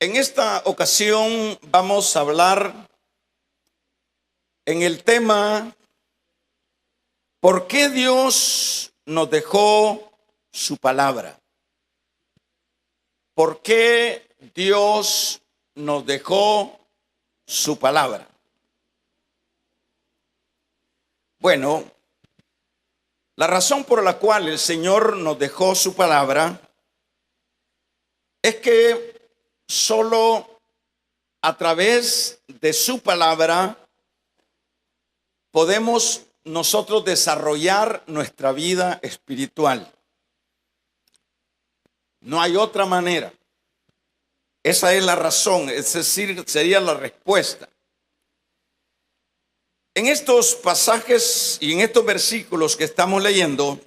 En esta ocasión vamos a hablar en el tema ¿por qué Dios nos dejó su palabra? ¿Por qué Dios nos dejó su palabra? Bueno, la razón por la cual el Señor nos dejó su palabra es que solo a través de su palabra podemos nosotros desarrollar nuestra vida espiritual. No hay otra manera. Esa es la razón, es decir, sería la respuesta. En estos pasajes y en estos versículos que estamos leyendo,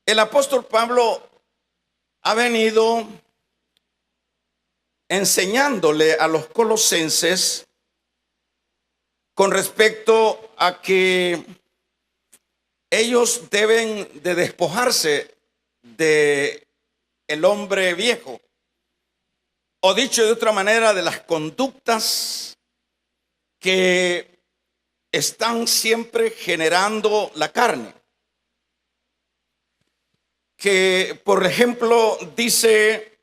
el apóstol Pablo ha venido enseñándole a los colosenses con respecto a que ellos deben de despojarse de el hombre viejo, o dicho de otra manera, de las conductas que están siempre generando la carne. Que, por ejemplo, dice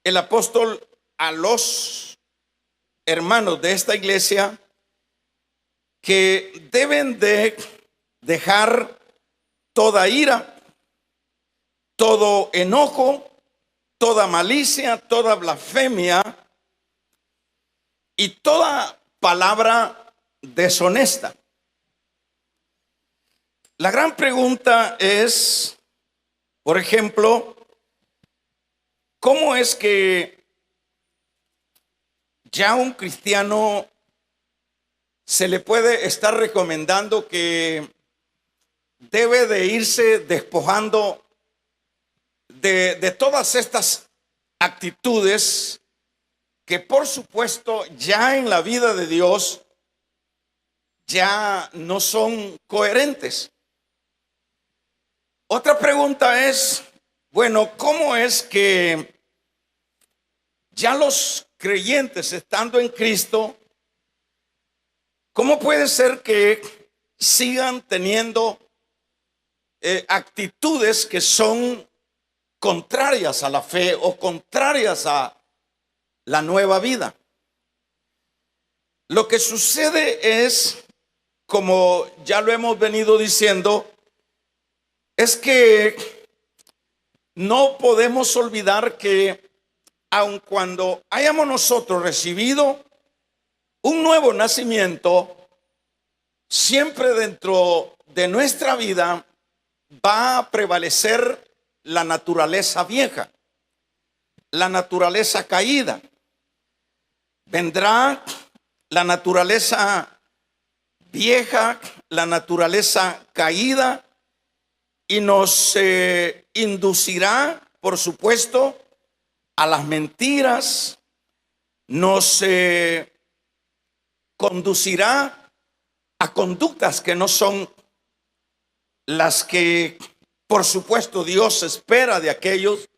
el apóstol a los hermanos de esta iglesia que deben de dejar toda ira, todo enojo, toda malicia, toda blasfemia y toda palabra deshonesta. La gran pregunta es, por ejemplo, ¿cómo es que ya un cristiano se le puede estar recomendando que debe de irse despojando de todas estas actitudes que, por supuesto, ya en la vida de Dios ya no son coherentes? Otra pregunta es, bueno, ¿cómo es que ya los creyentes estando en Cristo, cómo puede ser que sigan teniendo actitudes que son contrarias a la fe o contrarias a la nueva vida? Lo que sucede es, como ya lo hemos venido diciendo, es que no podemos olvidar que aun cuando hayamos nosotros recibido un nuevo nacimiento, siempre dentro de nuestra vida va a prevalecer la naturaleza vieja, la naturaleza caída. Vendrá la naturaleza vieja, la naturaleza caída, y nos inducirá, por supuesto, a las mentiras, nos conducirá a conductas que no son las que, por supuesto, Dios espera de aquellos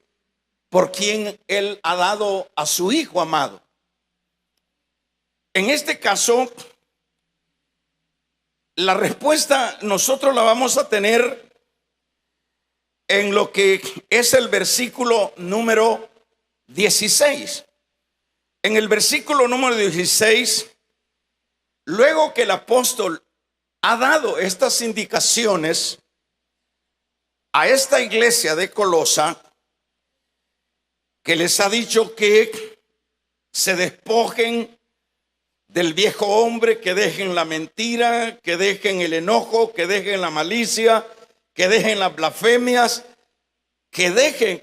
por quien Él ha dado a su Hijo amado. En este caso, la respuesta nosotros la vamos a tener en lo que es el versículo número 16. En el versículo número 16, luego que el apóstol ha dado estas indicaciones a esta iglesia de Colosa, que les ha dicho que se despojen del viejo hombre, que dejen la mentira, que dejen el enojo, que dejen la malicia, que dejen las blasfemias, que dejen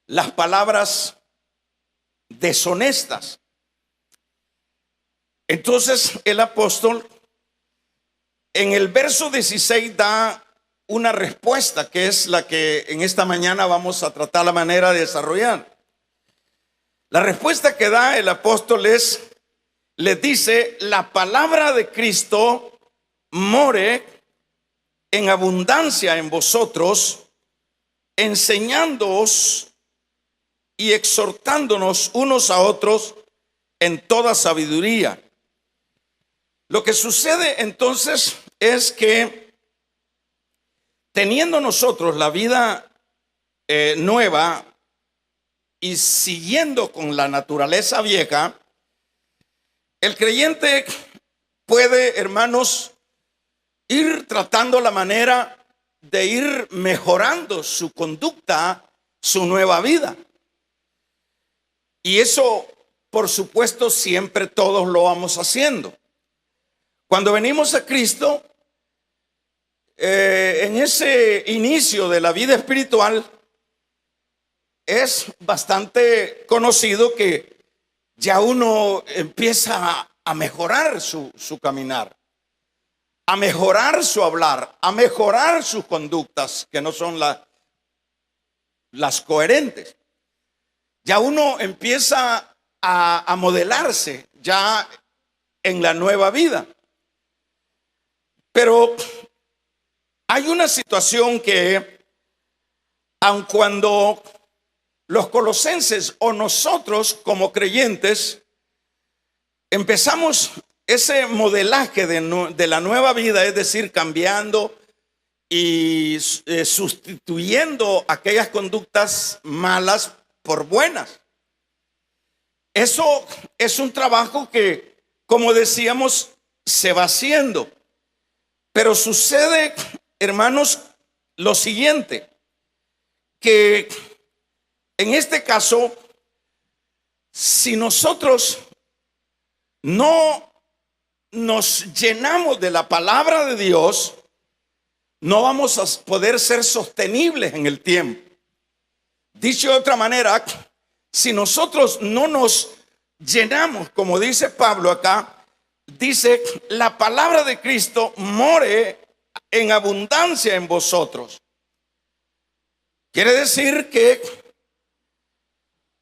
las palabras deshonestas. Entonces el apóstol en el verso 16 da una respuesta que es la que en esta mañana vamos a tratar la manera de desarrollar. La respuesta que da el apóstol les dice: la palabra de Cristo more en abundancia en vosotros, enseñándoos y exhortándonos unos a otros en toda sabiduría. Lo que sucede entonces es que teniendo nosotros la vida nueva y siguiendo con la naturaleza vieja, el creyente puede, hermanos, ir tratando la manera de ir mejorando su conducta, su nueva vida. Y eso, por supuesto, siempre todos lo vamos haciendo. Cuando venimos a Cristo, en ese inicio de la vida espiritual, es bastante conocido que ya uno empieza a mejorar su caminar, a mejorar su hablar, a mejorar sus conductas, que no son las coherentes. Ya uno empieza a modelarse ya en la nueva vida. Pero hay una situación que, aun cuando los colosenses o nosotros como creyentes empezamos ese modelaje de la nueva vida, es decir, cambiando y sustituyendo aquellas conductas malas por buenas. Eso es un trabajo que, como decíamos, se va haciendo. Pero sucede, hermanos, lo siguiente, que en este caso, si nosotros no nos llenamos de la palabra de Dios, no vamos a poder ser sostenibles en el tiempo. Dicho de otra manera, si nosotros no nos llenamos, como dice Pablo acá, dice, la palabra de Cristo more en abundancia en vosotros. Quiere decir que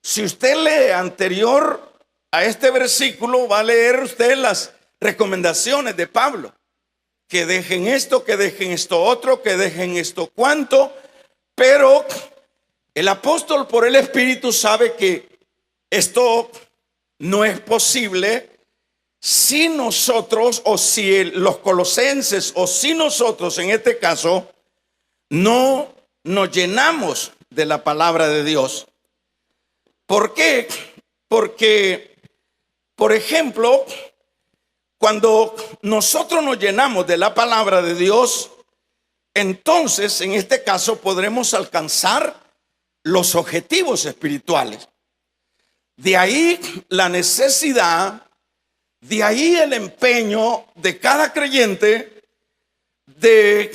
si usted lee anterior a este versículo, va a leer usted las recomendaciones de Pablo. Que dejen esto otro, que dejen esto cuanto. Pero el apóstol por el Espíritu sabe que esto no es posible si nosotros, o si los colosenses, o si nosotros en este caso, no nos llenamos de la palabra de Dios. ¿Por qué? Porque, por ejemplo, cuando nosotros nos llenamos de la palabra de Dios, entonces en este caso podremos alcanzar los objetivos espirituales. De ahí la necesidad, de ahí el empeño de cada creyente de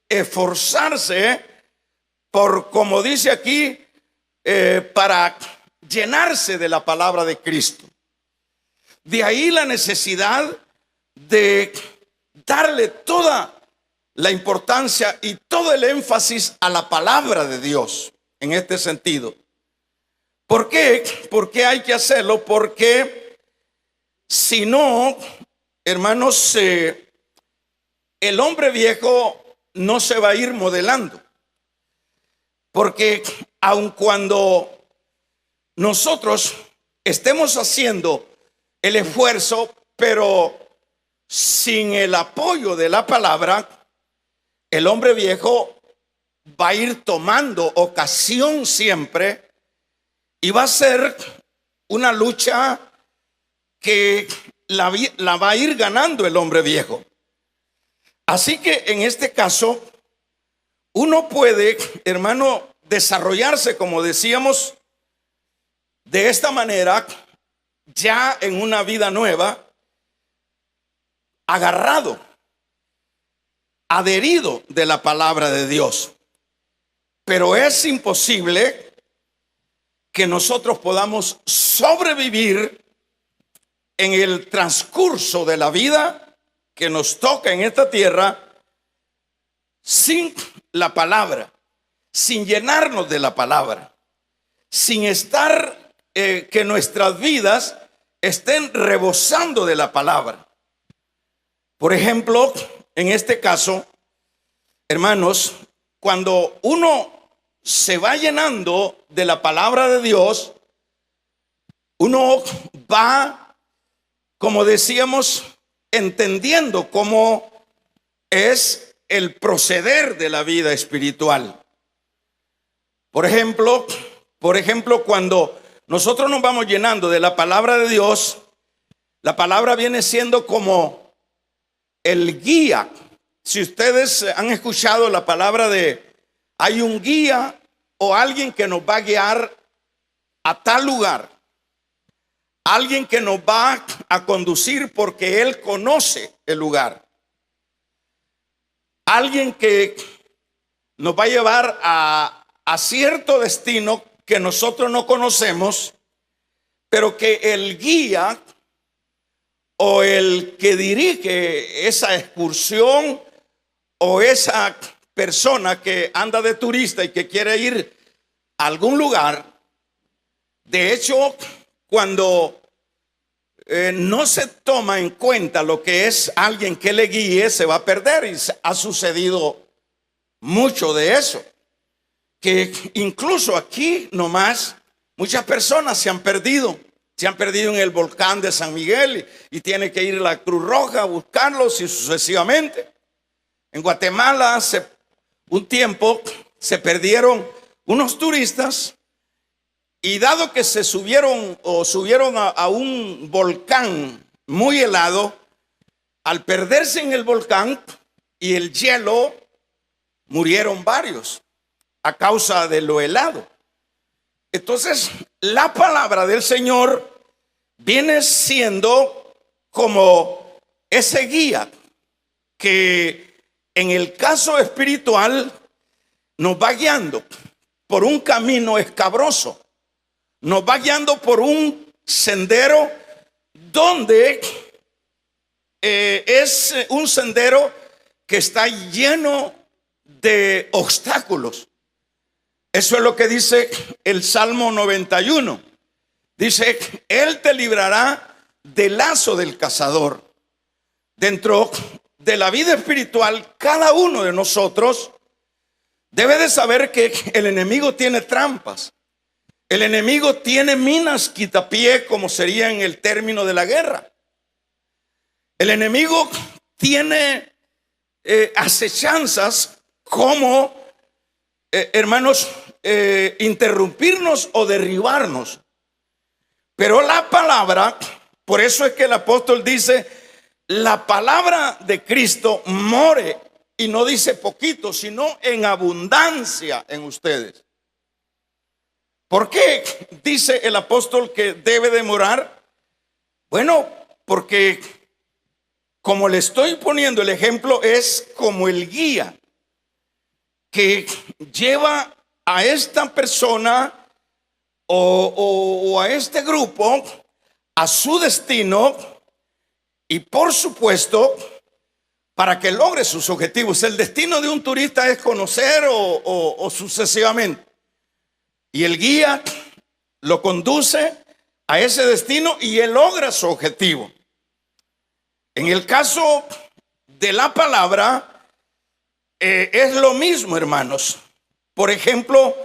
esforzarse por, como dice aquí, para llenarse de la palabra de Cristo. De ahí la necesidad de darle toda la importancia y todo el énfasis a la palabra de Dios en este sentido. ¿Por qué? ¿Por qué hay que hacerlo? Porque si no, hermanos, el hombre viejo no se va a ir modelando. Porque aun cuando nosotros estemos haciendo el esfuerzo, pero sin el apoyo de la palabra, el hombre viejo va a ir tomando ocasión siempre y va a ser una lucha que la va a ir ganando el hombre viejo. Así que en este caso, uno puede, hermano, desarrollarse, como decíamos, de esta manera, ya en una vida nueva, agarrado, adherido de la palabra de Dios. Pero es imposible que nosotros podamos sobrevivir en el transcurso de la vida que nos toca en esta tierra sin la palabra, sin llenarnos de la palabra, sin estar que nuestras vidas estén rebosando de la palabra. Por ejemplo, en este caso, hermanos, cuando uno se va llenando de la palabra de Dios, uno va, como decíamos, entendiendo cómo es el proceder de la vida espiritual. Por ejemplo, cuando nosotros nos vamos llenando de la palabra de Dios, la palabra viene siendo como el guía. Si ustedes han escuchado la palabra de hay un guía o alguien que nos va a guiar a tal lugar, alguien que nos va a conducir porque él conoce el lugar, alguien que nos va a llevar a cierto destino que nosotros no conocemos, pero que el guía o el que dirige esa excursión o esa persona que anda de turista y que quiere ir a algún lugar, de hecho, cuando no se toma en cuenta lo que es alguien que le guíe, se va a perder, y ha sucedido mucho de eso. Que incluso aquí nomás muchas personas se han perdido en el volcán de San Miguel y tiene que ir a la Cruz Roja a buscarlos y sucesivamente. En Guatemala hace un tiempo se perdieron unos turistas y dado que se subieron a un volcán muy helado, al perderse en el volcán y el hielo, murieron varios a causa de lo helado. Entonces, la palabra del Señor viene siendo como ese guía que en el caso espiritual nos va guiando por un camino escabroso, nos va guiando por un sendero donde es un sendero que está lleno de obstáculos. Eso es lo que dice el Salmo 91. Dice, Él te librará del lazo del cazador. Dentro de la vida espiritual, cada uno de nosotros debe de saber que el enemigo tiene trampas. El enemigo tiene minas quitapié, como sería en el término de la guerra. El enemigo tiene acechanzas como, hermanos, interrumpirnos o derribarnos. Pero la palabra, por eso es que el apóstol dice, la palabra de Cristo more, y no dice poquito, sino en abundancia en ustedes. ¿Por qué dice el apóstol que debe de morar? Bueno, porque como le estoy poniendo el ejemplo, es como el guía que lleva a esta persona o a este grupo a su destino, y por supuesto para que logre sus objetivos. El destino de un turista es conocer o sucesivamente, y el guía lo conduce a ese destino y él logra su objetivo. En el caso de la palabra es lo mismo, hermanos. Por ejemplo,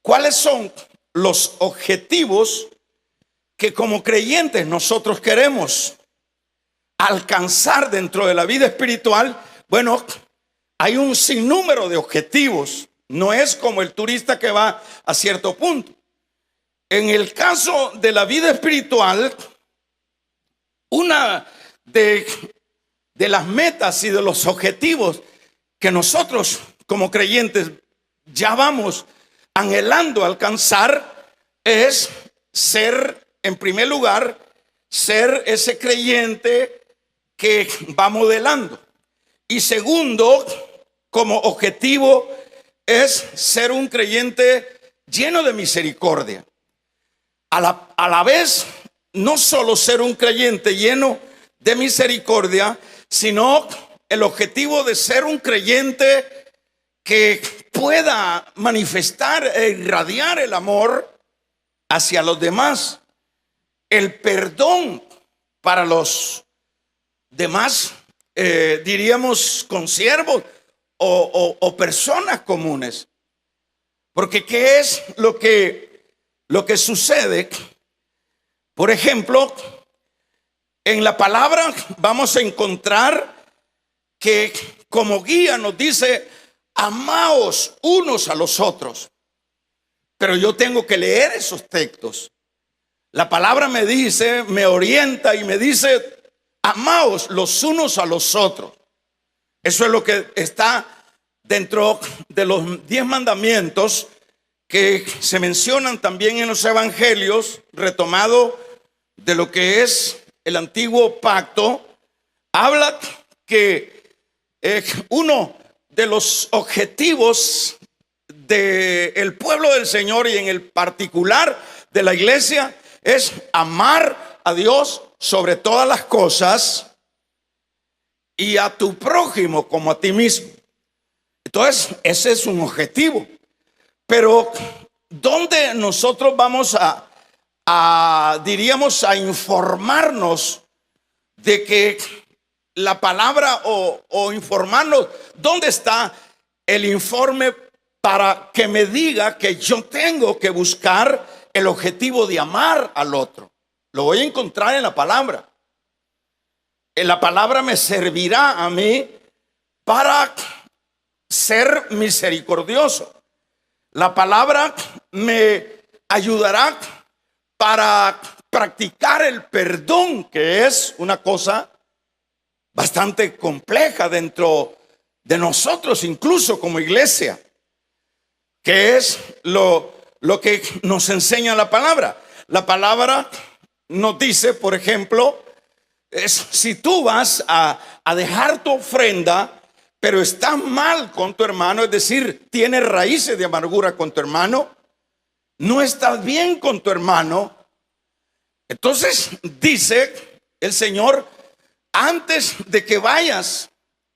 ¿cuáles son los objetivos que como creyentes nosotros queremos alcanzar dentro de la vida espiritual? Bueno, hay un sinnúmero de objetivos. No es como el turista que va a cierto punto. En el caso de la vida espiritual, una de las metas y de los objetivos que nosotros como creyentes ya vamos anhelando alcanzar es ser, en primer lugar, ser ese creyente que va modelando. Y segundo, como objetivo, es ser un creyente lleno de misericordia. A la vez, no solo ser un creyente lleno de misericordia, sino el objetivo de ser un creyente que pueda manifestar e irradiar el amor hacia los demás, el perdón para los demás, diríamos consiervos o personas comunes. Porque ¿qué es lo que sucede? Por ejemplo, en la palabra vamos a encontrar que como guía nos dice: amaos unos a los otros. Pero yo tengo que leer esos textos. La palabra me dice, me orienta y me dice: amaos los unos a los otros. Eso es lo que está dentro de los 10 mandamientos que se mencionan también en los evangelios, retomado de lo que es el antiguo pacto. Habla que uno de los objetivos del pueblo del Señor, y en el particular de la iglesia, es amar a Dios sobre todas las cosas y a tu prójimo como a ti mismo. Entonces, ese es un objetivo. Pero ¿dónde nosotros vamos diríamos, a informarnos de que la palabra o informarnos dónde está el informe para que me diga que yo tengo que buscar el objetivo de amar al otro? Lo voy a encontrar en la palabra. En la palabra me servirá a mí para ser misericordioso. La palabra me ayudará para practicar el perdón, que es una cosa bastante compleja dentro de nosotros, incluso como iglesia, que es lo que nos enseña la palabra. La palabra nos dice, por ejemplo, si tú vas a dejar tu ofrenda, pero estás mal con tu hermano, es decir, tienes raíces de amargura con tu hermano, no estás bien con tu hermano, entonces dice el Señor: antes de que vayas,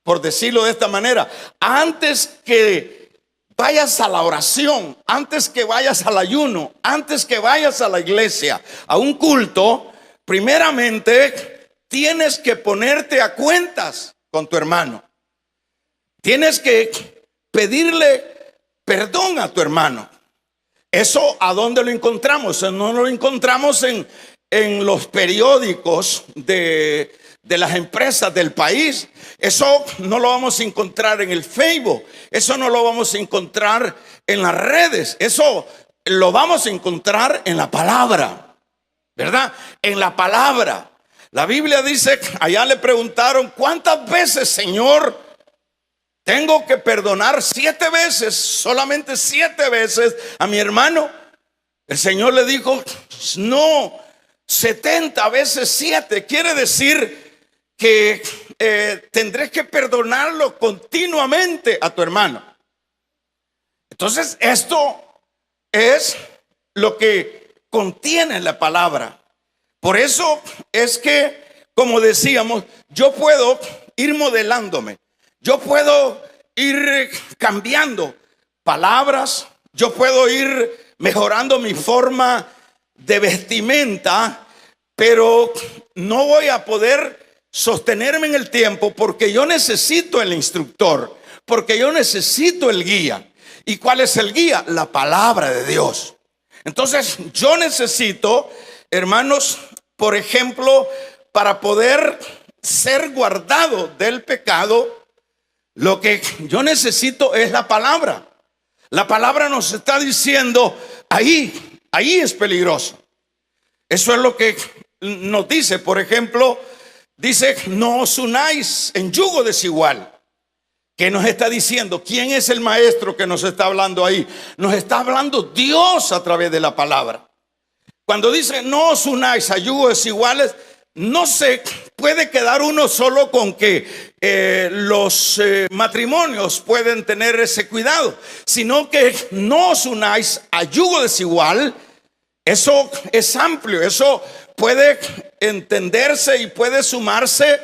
por decirlo de esta manera, antes que vayas a la oración, antes que vayas al ayuno, antes que vayas a la iglesia, a un culto, primeramente tienes que ponerte a cuentas con tu hermano. Tienes que pedirle perdón a tu hermano. ¿Eso a dónde lo encontramos? No lo encontramos en los periódicos de las empresas del país. Eso no lo vamos a encontrar en el Facebook. Eso no lo vamos a encontrar en las redes. Eso lo vamos a encontrar en la palabra, ¿verdad? En la palabra. La Biblia dice, allá le preguntaron: ¿cuántas veces, Señor, tengo que perdonar? 7 veces, solamente 7 veces a mi hermano. El Señor le dijo: no, 70 veces 7. Quiere decir que tendré que perdonarlo continuamente a tu hermano. Entonces, esto es lo que contiene la palabra. Por eso es que, como decíamos, yo puedo ir modelándome. Yo puedo ir cambiando palabras, yo puedo ir mejorando mi forma de vestimenta, pero no voy a poder sostenerme en el tiempo, porque yo necesito el instructor, porque yo necesito el guía. ¿Y cuál es el guía? La palabra de Dios. Entonces yo necesito, hermanos, por ejemplo, para poder ser guardado del pecado, lo que yo necesito es la palabra. La palabra nos está diciendo: ahí es peligroso. Eso es lo que nos dice. Por ejemplo, dice: no os unáis en yugo desigual. ¿Qué nos está diciendo? ¿Quién es el maestro que nos está hablando ahí? Nos está hablando Dios a través de la palabra. Cuando dice no os unáis a yugos desiguales, no se puede quedar uno solo con que los matrimonios pueden tener ese cuidado, sino que no os unáis a yugo desigual. Eso es amplio, eso puede entenderse y puede sumarse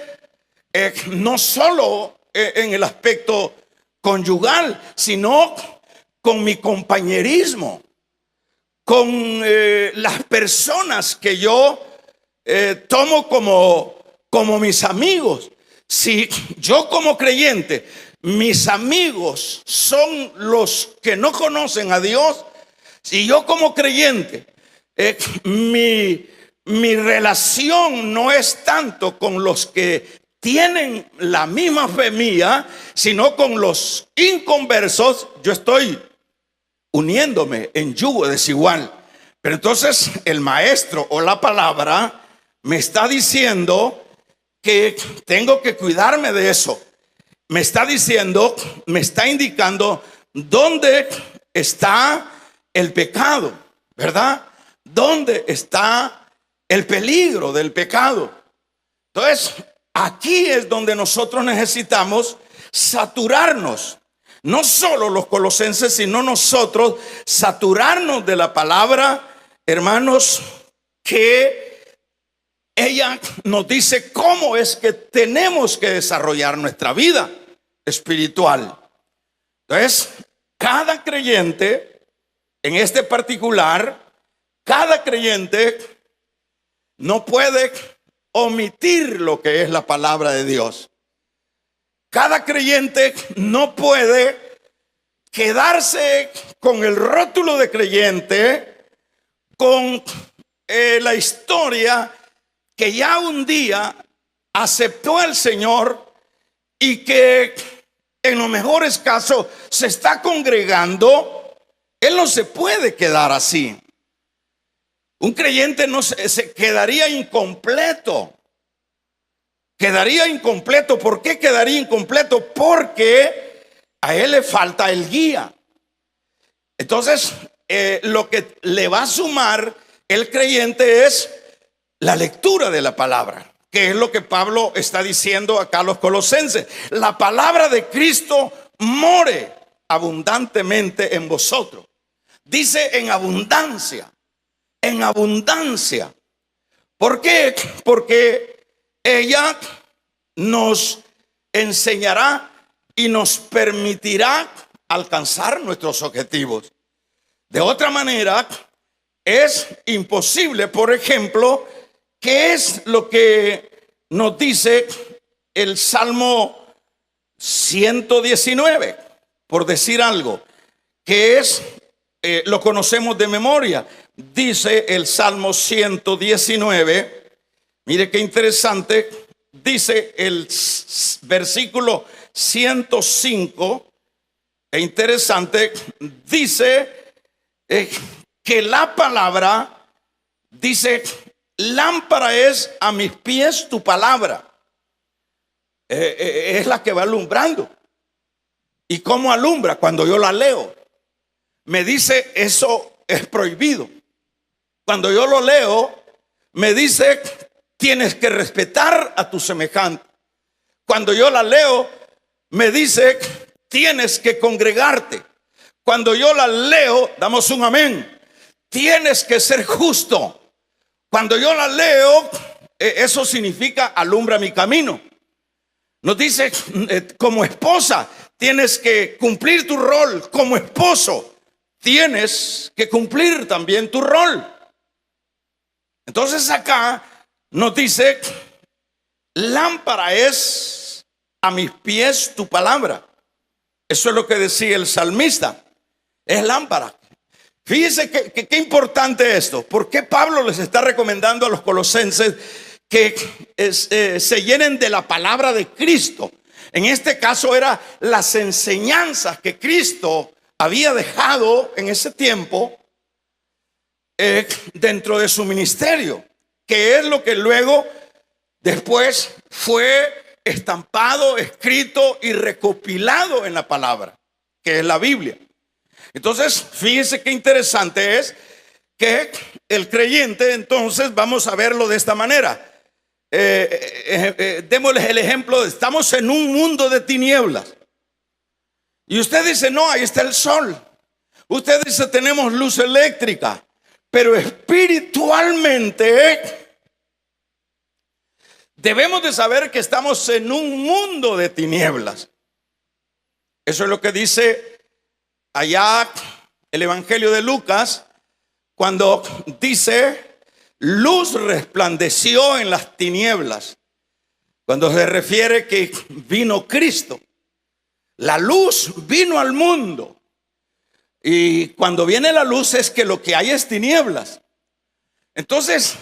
no solo en el aspecto conyugal, sino con mi compañerismo, con las personas que yo tomo como mis amigos. Si yo como creyente mis amigos son los que no conocen a Dios, si yo como creyente, mi relación no es tanto con los que tienen la misma fe mía, sino con los inconversos, yo estoy uniéndome en yugo desigual. Pero entonces el maestro o la palabra me está diciendo que tengo que cuidarme de eso. Me está diciendo, me está indicando dónde está el pecado, ¿verdad? ¿Dónde está el peligro del pecado? Entonces, aquí es donde nosotros necesitamos saturarnos. No solo los colosenses, sino nosotros saturarnos de la palabra, hermanos, que ella nos dice cómo es que tenemos que desarrollar nuestra vida espiritual. Entonces, cada creyente, en este particular, cada creyente no puede omitir lo que es la palabra de Dios. Cada creyente no puede quedarse con el rótulo de creyente, con la historia que ya un día aceptó al Señor y que en los mejores casos se está congregando. Él no se puede quedar así. Un creyente no se quedaría incompleto. Quedaría incompleto. ¿Por qué quedaría incompleto? Porque a él le falta el guía. Entonces, lo que le va a sumar el creyente es la lectura de la palabra, que es lo que Pablo está diciendo acá a los colosenses. La palabra de Cristo more abundantemente en vosotros. Dice en abundancia, en abundancia. ¿Por qué? Porque ella nos enseñará y nos permitirá alcanzar nuestros objetivos. De otra manera, es imposible. Por ejemplo, ¿qué es lo que nos dice el Salmo 119? Por decir algo, que es, lo conocemos de memoria. Dice el Salmo 119, mire qué interesante, dice el versículo 105, e interesante, dice que la palabra, dice, lámpara es a mis pies tu palabra. Es la que va alumbrando. ¿Y cómo alumbra? Cuando yo la leo. Me dice, eso es prohibido. Cuando yo lo leo, me dice, tienes que respetar a tu semejante. Cuando yo la leo, me dice, tienes que congregarte. Cuando yo la leo, damos un amén, tienes que ser justo. Cuando yo la leo, eso significa alumbra mi camino. Nos dice, como esposa, tienes que cumplir tu rol. Como esposo, tienes que cumplir también tu rol. Entonces acá nos dice, lámpara es a mis pies tu palabra. Eso es lo que decía el salmista. Es lámpara. Fíjense qué importante esto. ¿Por qué Pablo les está recomendando a los colosenses que se llenen de la palabra de Cristo? En este caso era las enseñanzas que Cristo había dejado en ese tiempo dentro de su ministerio, que es lo que luego después fue estampado, escrito y recopilado en la palabra, que es la Biblia. Entonces, fíjense qué interesante es que el creyente, entonces, vamos a verlo de esta manera. Démosles el ejemplo, estamos en un mundo de tinieblas. Y usted dice, no, ahí está el sol. Usted dice, tenemos luz eléctrica. Pero espiritualmente debemos de saber que estamos en un mundo de tinieblas. Eso es lo que dice allá el Evangelio de Lucas, cuando dice, luz resplandeció en las tinieblas, cuando se refiere que vino Cristo. La luz vino al mundo. Y cuando viene la luz es que lo que hay es tinieblas. Entonces,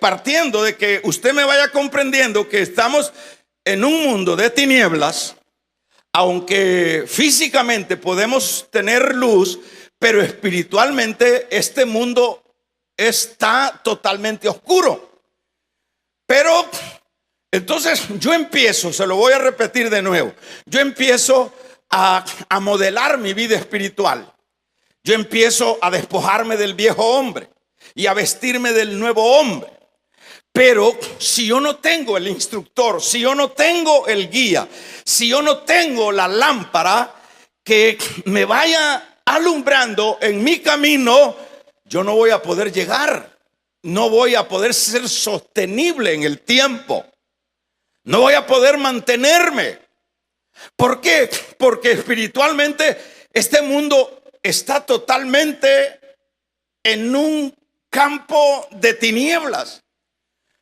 partiendo de que usted me vaya comprendiendo que estamos en un mundo de tinieblas, aunque físicamente podemos tener luz, pero espiritualmente este mundo está totalmente oscuro. Pero entonces yo empiezo, se lo voy a repetir de nuevo, yo empiezo a modelar mi vida espiritual. Yo empiezo a despojarme del viejo hombre y a vestirme del nuevo hombre. Pero si yo no tengo el instructor, si yo no tengo el guía, si yo no tengo la lámpara que me vaya alumbrando en mi camino, yo no voy a poder llegar, no voy a poder ser sostenible en el tiempo, no voy a poder mantenerme. ¿Por qué? Porque espiritualmente este mundo está totalmente en un campo de tinieblas.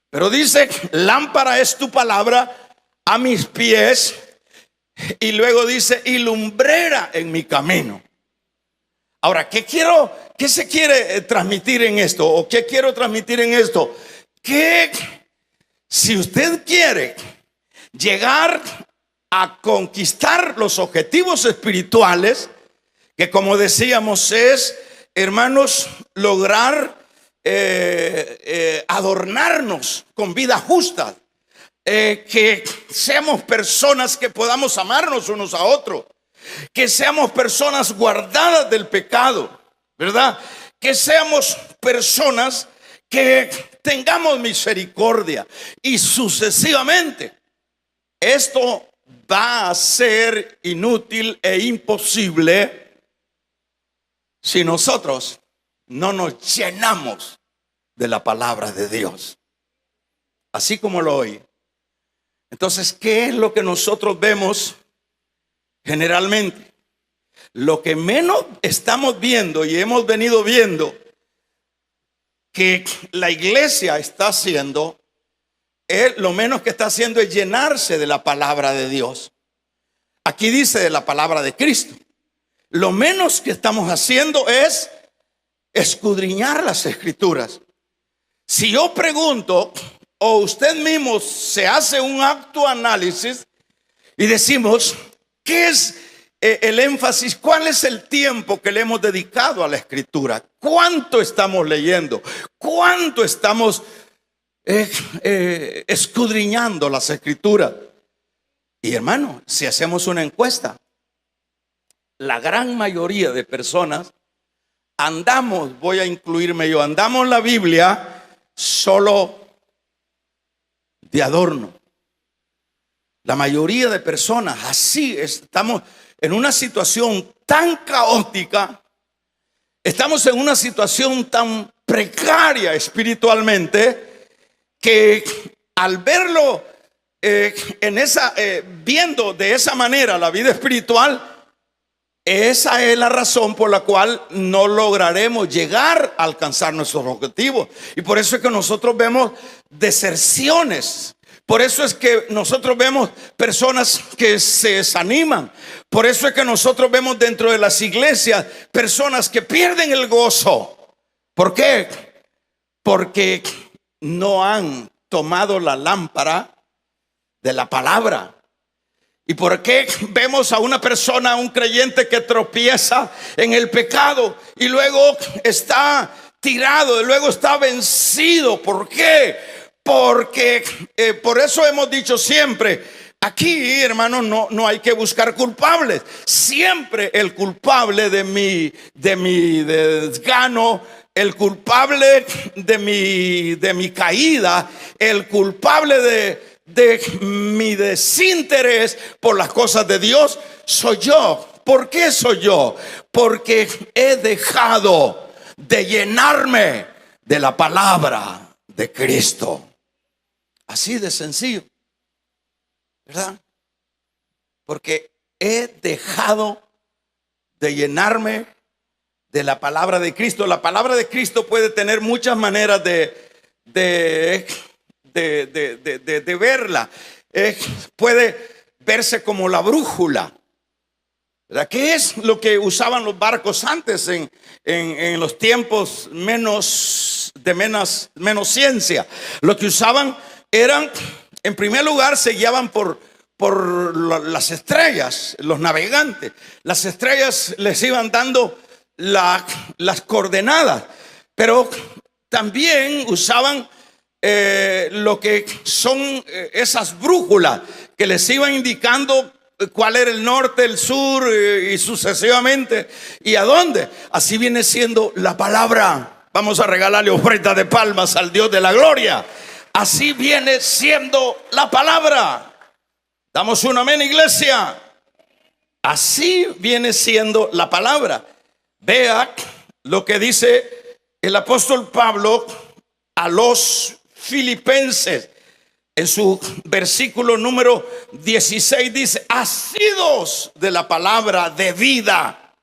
Pero dice, lámpara es tu palabra a mis pies, y luego dice, y lumbrera en mi camino. Ahora, ¿qué se quiere transmitir en esto? ¿O qué quiero transmitir en esto? Que si usted quiere llegar a conquistar los objetivos espirituales, que como decíamos es, hermanos, lograr adornarnos con vida justa, que seamos personas que podamos amarnos unos a otros, que seamos personas guardadas del pecado, ¿verdad? Que seamos personas que tengamos misericordia y sucesivamente. Esto va a ser inútil e imposible si nosotros no nos llenamos de la palabra de Dios, así como lo oí. Entonces, ¿qué es lo que nosotros vemos generalmente? Lo que menos estamos viendo y hemos venido viendo que la iglesia está haciendo, lo menos que está haciendo es llenarse de la palabra de Dios. Aquí dice de la palabra de Cristo. Lo menos que estamos haciendo es escudriñar las escrituras. Si yo pregunto, o usted mismo se hace un autoanálisis y decimos, ¿qué es el énfasis? ¿Cuál es el tiempo que le hemos dedicado a la escritura? ¿Cuánto estamos leyendo? ¿Cuánto estamos escudriñando las escrituras? Y hermano, si hacemos una encuesta, la gran mayoría de personas andamos, voy a incluirme yo, andamos la Biblia solo de adorno. La mayoría de personas así estamos en una situación tan caótica, estamos en una situación tan precaria espiritualmente, que al verlo viendo de esa manera la vida espiritual, esa es la razón por la cual no lograremos llegar a alcanzar nuestros objetivos. Y por eso es que nosotros vemos deserciones. Por eso es que nosotros vemos personas que se desaniman. Por eso es que nosotros vemos dentro de las iglesias personas que pierden el gozo. ¿Por qué? Porque no han tomado la lámpara de la palabra. ¿Y por qué vemos a una persona, a un creyente que tropieza en el pecado y luego está tirado, y luego está vencido? ¿Por qué? Porque por eso hemos dicho siempre, aquí, hermanos, no hay que buscar culpables. Siempre el culpable de mi desgano, el culpable de mi caída, el culpable de mi desinterés por las cosas de Dios, soy yo. ¿Por qué soy yo? Porque he dejado de llenarme de la palabra de Cristo. Así de sencillo, ¿verdad? Porque he dejado de llenarme de la palabra de Cristo. La palabra de Cristo puede tener muchas maneras de verla. Puede verse como la brújula, ¿Verdad? ¿Qué es lo que usaban los barcos antes en los tiempos menos ciencia? Lo que usaban eran, en primer lugar, se guiaban por las estrellas, los navegantes. Las estrellas les iban dando las coordenadas, pero también usaban lo que son esas brújulas que les iban indicando cuál era el norte, el sur y sucesivamente y a dónde. Así viene siendo la palabra. Vamos a regalarle ofrenda de palmas al Dios de la gloria. Así viene siendo la palabra. Damos un amén, iglesia. Así viene siendo la palabra. Vea lo que dice el apóstol Pablo a los filipenses. En su versículo número 16 dice: asidos de la palabra de vida.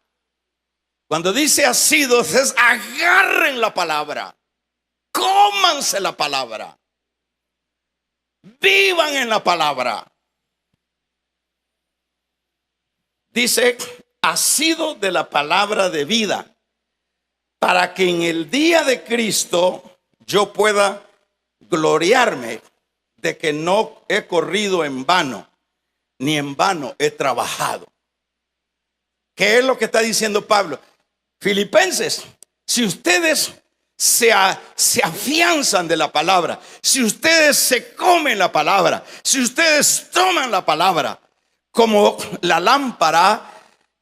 Cuando dice asidos es agarren la palabra, cómanse la palabra, vivan en la palabra. Dice: asido de la palabra de vida, para que en el día de Cristo yo pueda gloriarme de que no he corrido en vano, ni en vano he trabajado. ¿Qué es lo que está diciendo Pablo? Filipenses, si ustedes se afianzan de la palabra, si ustedes se comen la palabra, si ustedes toman la palabra como la lámpara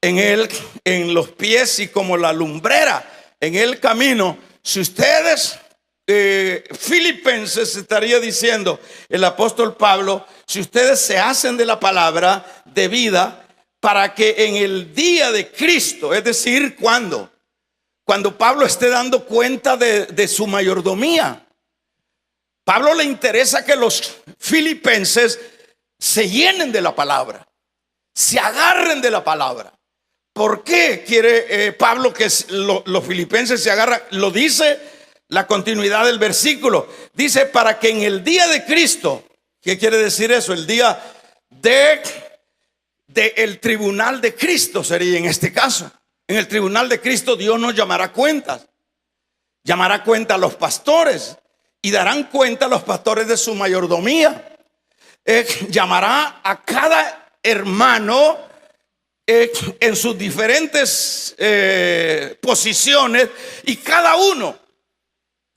en los pies y como la lumbrera en el camino, si ustedes Filipenses estaría diciendo el apóstol Pablo, si ustedes se hacen de la palabra de vida, para que en el día de Cristo, es decir, cuando Pablo esté dando cuenta de su mayordomía, Pablo le interesa que los filipenses se llenen de la palabra, se agarren de la palabra. ¿Por qué quiere Pablo que los filipenses se agarran? Lo dice la continuidad del versículo. Dice: para que en el día de Cristo. ¿Qué quiere decir eso? El día el tribunal de Cristo sería en este caso. En el tribunal de Cristo Dios nos llamará cuentas. Llamará cuenta a los pastores y darán cuenta a los pastores de su mayordomía. Llamará a cada hermano en sus diferentes posiciones, y cada uno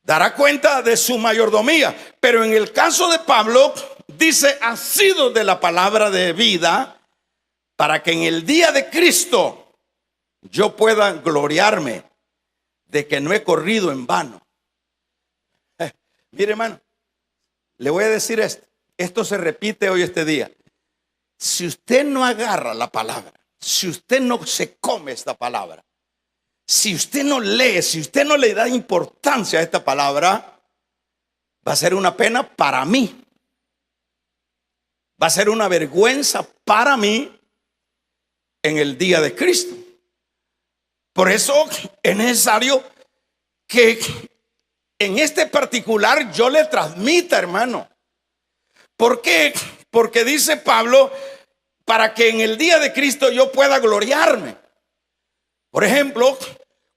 dará cuenta de su mayordomía. Pero en el caso de Pablo dice: asidos de la palabra de vida, para que en el día de Cristo yo pueda gloriarme de que no he corrido en vano. Mire, hermano, le voy a decir esto se repite hoy este día. Si usted no agarra la palabra, si usted no se come esta palabra, si usted no lee, si usted no le da importancia a esta palabra, va a ser una pena para mí. Va a ser una vergüenza para mí en el día de Cristo. Por eso es necesario que en este particular yo le transmita, hermano. ¿Por qué? Porque dice Pablo: para que en el día de Cristo yo pueda gloriarme. Por ejemplo,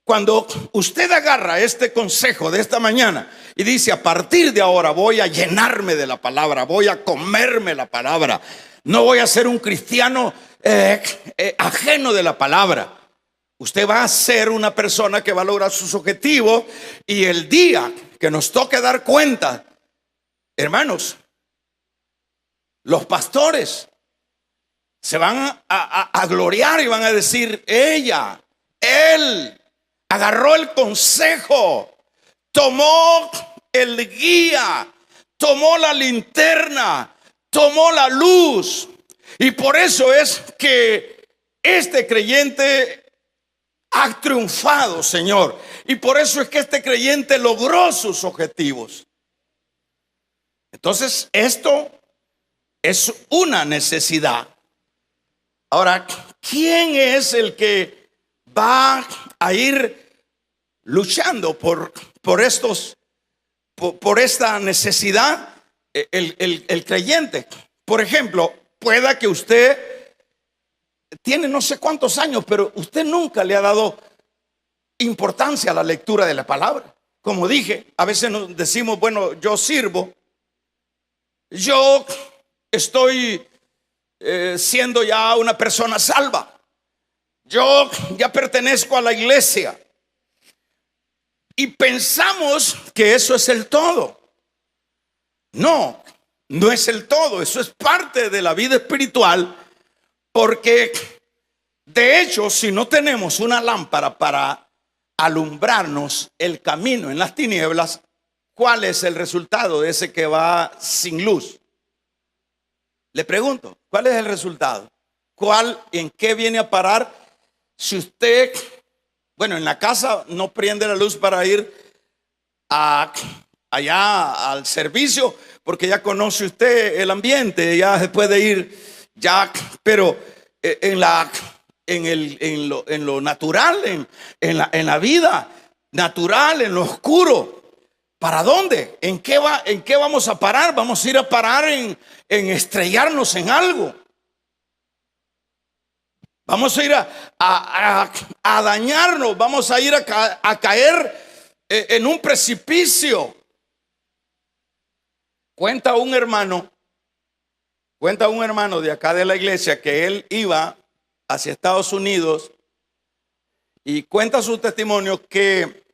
cuando usted agarra este consejo de esta mañana y dice: a partir de ahora voy a llenarme de la palabra, voy a comerme la palabra, no voy a ser un cristiano ajeno de la palabra. Usted va a ser una persona que va a lograr sus objetivos, y el día que nos toque dar cuenta, hermanos, los pastores se van a gloriar y van a decir: él agarró el consejo, tomó el guía, tomó la linterna, tomó la luz. Y por eso es que este creyente ha triunfado, Señor. Y por eso es que este creyente logró sus objetivos. Entonces, esto es una necesidad. Ahora, ¿quién es el que va a ir luchando por esta necesidad? El creyente. Por ejemplo, pueda que usted tiene no sé cuántos años, pero usted nunca le ha dado importancia a la lectura de la palabra. Como dije, a veces nos decimos, bueno, yo sirvo, yo estoy siendo ya una persona salva, yo ya pertenezco a la iglesia, y pensamos que eso es el todo. No, no es el todo, eso es parte de la vida espiritual, porque de hecho, si no tenemos una lámpara para alumbrarnos el camino en las tinieblas, ¿cuál es el resultado de ese que va sin luz? Le pregunto, ¿cuál es el resultado? ¿En qué viene a parar si usted, bueno, en la casa no prende la luz para ir allá al servicio, porque ya conoce usted el ambiente, ya se puede ir, ya, pero en lo natural, en la vida natural, en lo oscuro, ¿para dónde? ¿En qué vamos a parar? Vamos a ir a parar en estrellarnos en algo. Vamos a ir a dañarnos, vamos a ir a caer en un precipicio. Cuenta un hermano de acá de la iglesia que él iba hacia Estados Unidos y cuenta su testimonio que,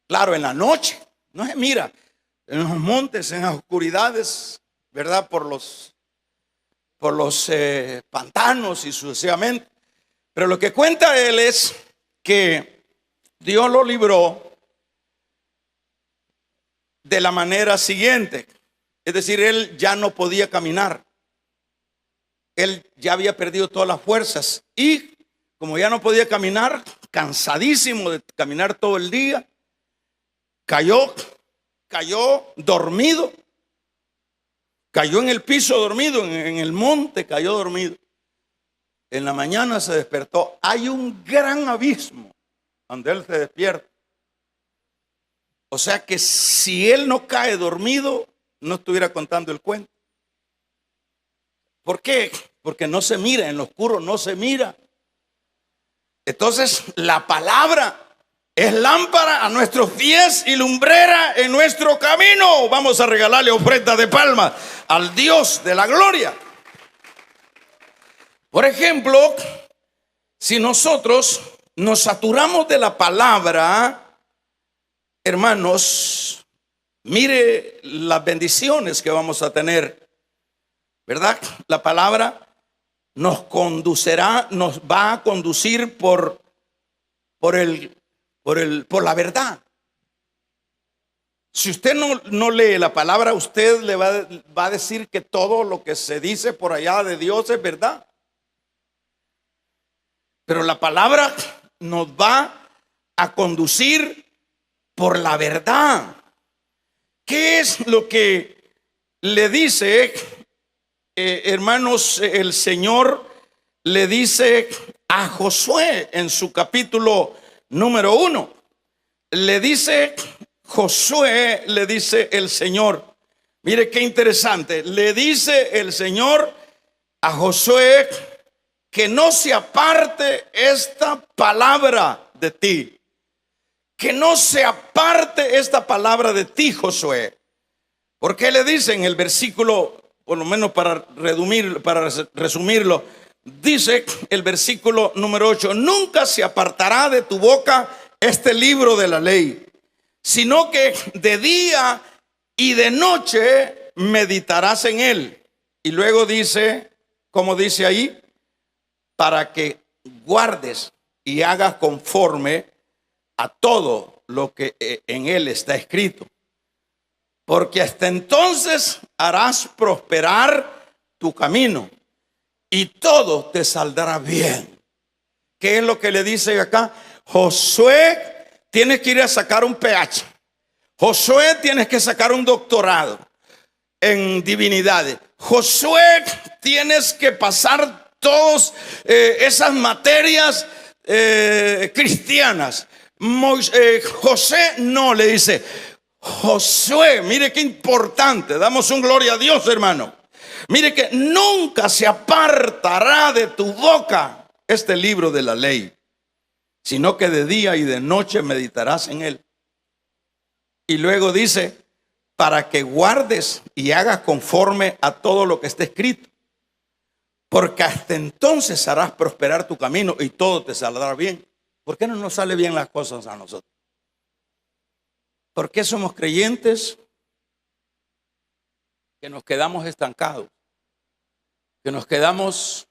claro, en la noche, no se mira, en los montes, en las oscuridades, ¿verdad? Por los pantanos y sucesivamente. Pero lo que cuenta él es que Dios lo libró de la manera siguiente. Es decir, él ya no podía caminar. Él ya había perdido todas las fuerzas. Y como ya no podía caminar, cansadísimo de caminar todo el día, cayó dormido. Cayó en el piso dormido, en el monte cayó dormido. En la mañana se despertó. Hay un gran abismo donde él se despierta. O sea que si él no cae dormido, no estuviera contando el cuento. ¿Por qué? Porque no se mira, en lo oscuro no se mira. Entonces la palabra es lámpara a nuestros pies y lumbrera en nuestro camino. Vamos a regalarle ofrenda de palmas al Dios de la gloria. Por ejemplo, si nosotros nos saturamos de la palabra, hermanos, mire las bendiciones que vamos a tener, ¿verdad? La palabra nos conducirá, nos va a conducir por la verdad. Si usted no lee la palabra, usted le va a decir que todo lo que se dice por allá de Dios es verdad. Pero la palabra nos va a conducir por la verdad. ¿Qué es lo que le dice, hermanos, el Señor le dice a Josué en su capítulo número 1? Le dice Josué, le dice el Señor. Mire qué interesante. Le dice el Señor a Josué que no se aparte esta palabra de ti. Que no se aparte esta palabra de ti, Josué. Porque le dice en el versículo, por lo menos para resumirlo, dice el versículo número 8: nunca se apartará de tu boca este libro de la ley, sino que de día y de noche meditarás en él. Y luego dice, como dice ahí, para que guardes y hagas conforme a todo lo que en él está escrito. Porque hasta entonces harás prosperar tu camino y todo te saldrá bien. ¿Qué es lo que le dice acá? Josué, tienes que ir a sacar un PH. Josué, tienes que sacar un doctorado en divinidades. Josué, tienes que pasar todas esas materias cristianas. José no, le dice Josué, mire qué importante. Damos un gloria a Dios, hermano. Mire que nunca se apartará de tu boca este libro de la ley, sino que de día y de noche meditarás en él. Y luego dice, para que guardes y hagas conforme a todo lo que está escrito, porque hasta entonces harás prosperar tu camino y todo te saldrá bien. ¿Por qué no nos sale bien las cosas a nosotros? ¿Por qué somos creyentes que nos quedamos estancados? Que nos quedamos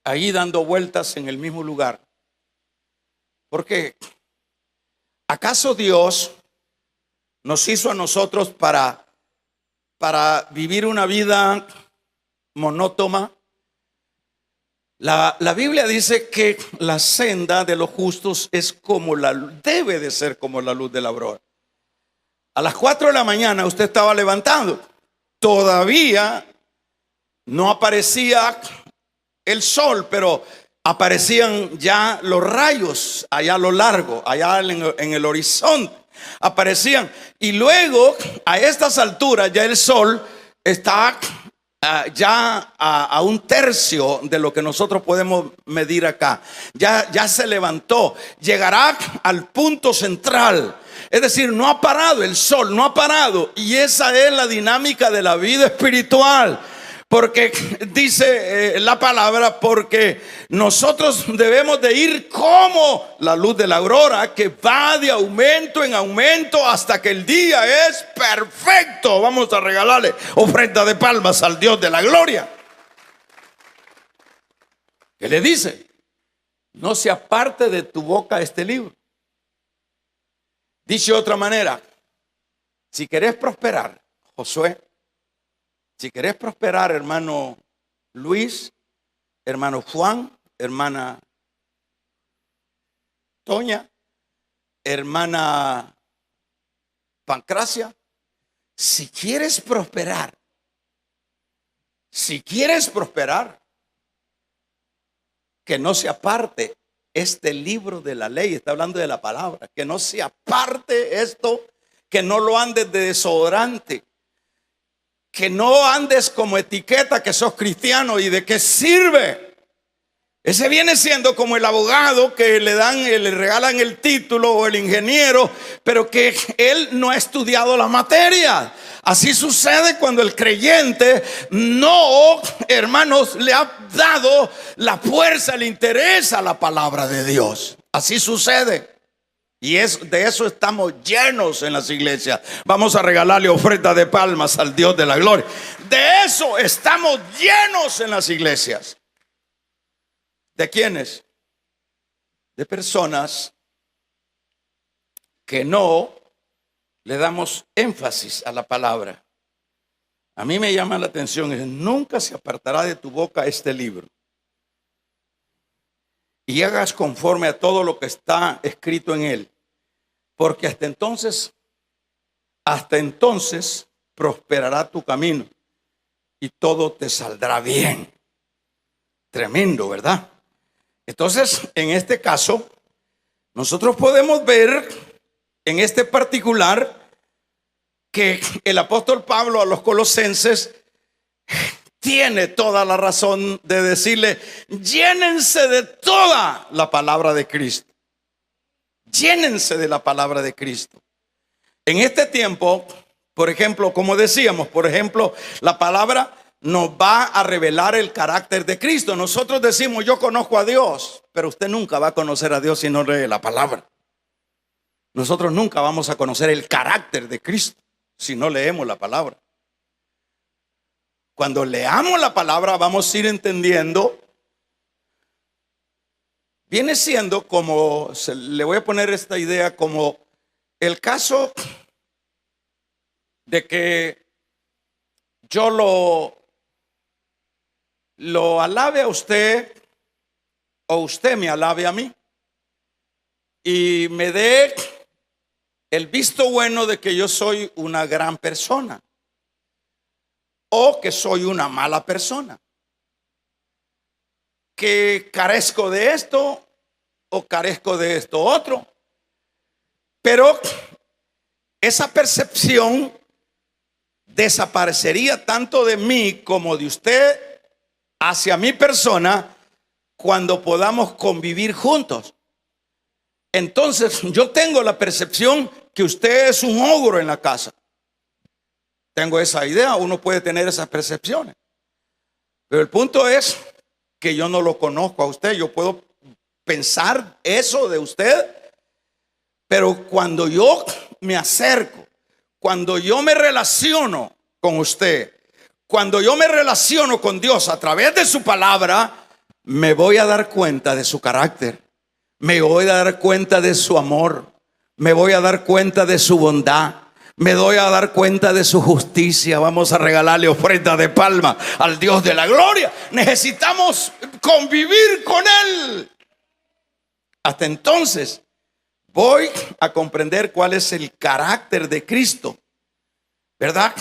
ahí dando vueltas en el mismo lugar. ¿Por qué? ¿Acaso Dios nos hizo a nosotros para vivir una vida monótona? La Biblia dice que la senda de los justos es como debe de ser como la luz de la aurora. A las 4 de la mañana usted estaba levantando, todavía no aparecía el sol, pero aparecían ya los rayos allá a lo largo, allá en el horizonte, aparecían. Y luego a estas alturas ya el sol está ya a un tercio de lo que nosotros podemos medir acá. Ya se levantó, llegará al punto central. Es decir, no ha parado el sol, no ha parado. Y esa es la dinámica de la vida espiritual. Porque dice la palabra, porque nosotros debemos de ir como la luz de la aurora, que va de aumento en aumento hasta que el día es perfecto. Vamos a regalarle ofrenda de palmas al Dios de la gloria. ¿Qué le dice? No se aparte de tu boca este libro. Dice de otra manera, si querés prosperar, Josué, si querés prosperar, hermano Luis, hermano Juan, hermana Toña, hermana Pancracia, si quieres prosperar, que no se aparte este libro de la ley. Está hablando de la palabra, que no se aparte esto, que no lo andes de desodorante, que no andes como etiqueta que sos cristiano. ¿Y de qué sirve? Ese viene siendo como el abogado que le regalan el título, o el ingeniero, pero que él no ha estudiado la materia. Así sucede cuando el creyente no, hermanos, le ha dado la fuerza, le interesa la palabra de Dios. Así sucede. Y de eso estamos llenos en las iglesias. Vamos a regalarle ofrenda de palmas al Dios de la gloria. De eso estamos llenos en las iglesias. ¿De quiénes? De personas que no le damos énfasis a la palabra. A mí me llama la atención, nunca se apartará de tu boca este libro, y hagas conforme a todo lo que está escrito en él, porque hasta entonces prosperará tu camino y todo te saldrá bien. Tremendo, ¿verdad? Entonces, en este caso, nosotros podemos ver en este particular que el apóstol Pablo a los colosenses tiene toda la razón de decirle: llénense de toda la palabra de Cristo. Llénense de la palabra de Cristo. En este tiempo, por ejemplo, como decíamos, la palabra nos va a revelar el carácter de Cristo. Nosotros decimos: yo conozco a Dios, pero usted nunca va a conocer a Dios si no lee la palabra. Nosotros nunca vamos a conocer el carácter de Cristo si no leemos la palabra. Cuando leamos la palabra vamos a ir entendiendo. Viene siendo como, le voy a poner esta idea, como el caso de que yo lo alabe a usted, o usted me alabe a mí, y me dé el visto bueno de que yo soy una gran persona o que soy una mala persona, que carezco de esto o carezco de esto otro. Pero esa percepción desaparecería tanto de mí como de usted hacia mi persona cuando podamos convivir juntos. Entonces yo tengo la percepción que usted es un ogro en la casa. Tengo esa idea, uno puede tener esas percepciones. Pero el punto es que yo no lo conozco a usted. Yo puedo pensar eso de usted, pero cuando yo me acerco, cuando yo me relaciono con usted, cuando yo me relaciono con Dios a través de su palabra, me voy a dar cuenta de su carácter, me voy a dar cuenta de su amor, me voy a dar cuenta de su bondad, me voy a dar cuenta de su justicia. Vamos a regalarle ofrenda de palma al Dios de la gloria. Necesitamos convivir con Él. Hasta entonces voy a comprender cuál es el carácter de Cristo, ¿verdad?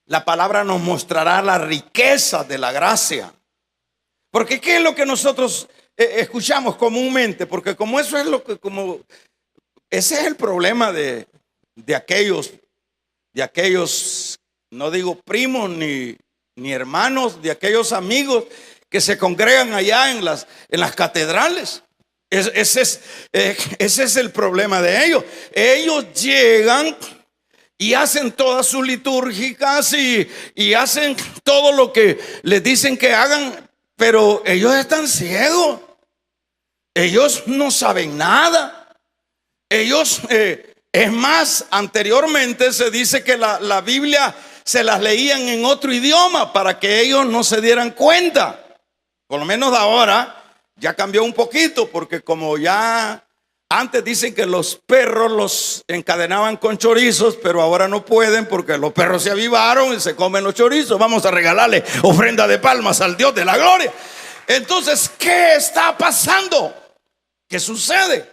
La palabra nos mostrará la riqueza de la gracia. Porque ¿qué es lo que nosotros escuchamos comúnmente? Porque como eso es lo que, como ese es el problema de aquellos, no digo primos ni hermanos, de aquellos amigos que se congregan allá en las catedrales. Ese es el problema de ellos. Ellos llegan y hacen todas sus litúrgicas y hacen todo lo que les dicen que hagan, pero ellos están ciegos. Ellos no saben nada. Ellos, es más, anteriormente se dice que la Biblia se las leían en otro idioma para que ellos no se dieran cuenta. Por lo menos ahora ya cambió un poquito, porque como ya antes dicen que los perros los encadenaban con chorizos, pero ahora no pueden porque los perros se avivaron y se comen los chorizos. Vamos a regalarle ofrenda de palmas al Dios de la gloria. Entonces, ¿qué está pasando? ¿Qué sucede?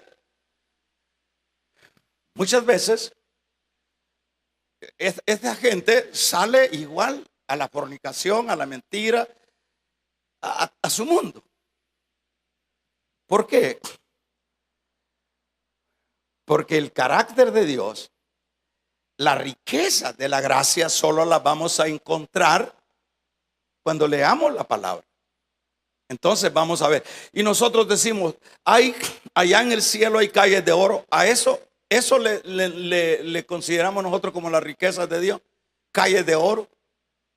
Muchas veces esta gente sale igual a la fornicación, a la mentira, a su mundo. ¿Por qué? Porque el carácter de Dios, la riqueza de la gracia, solo la vamos a encontrar cuando leamos la palabra. Entonces vamos a ver. Y nosotros decimos, allá en el cielo hay calles de oro. A eso le consideramos nosotros como la riqueza de Dios, calles de oro.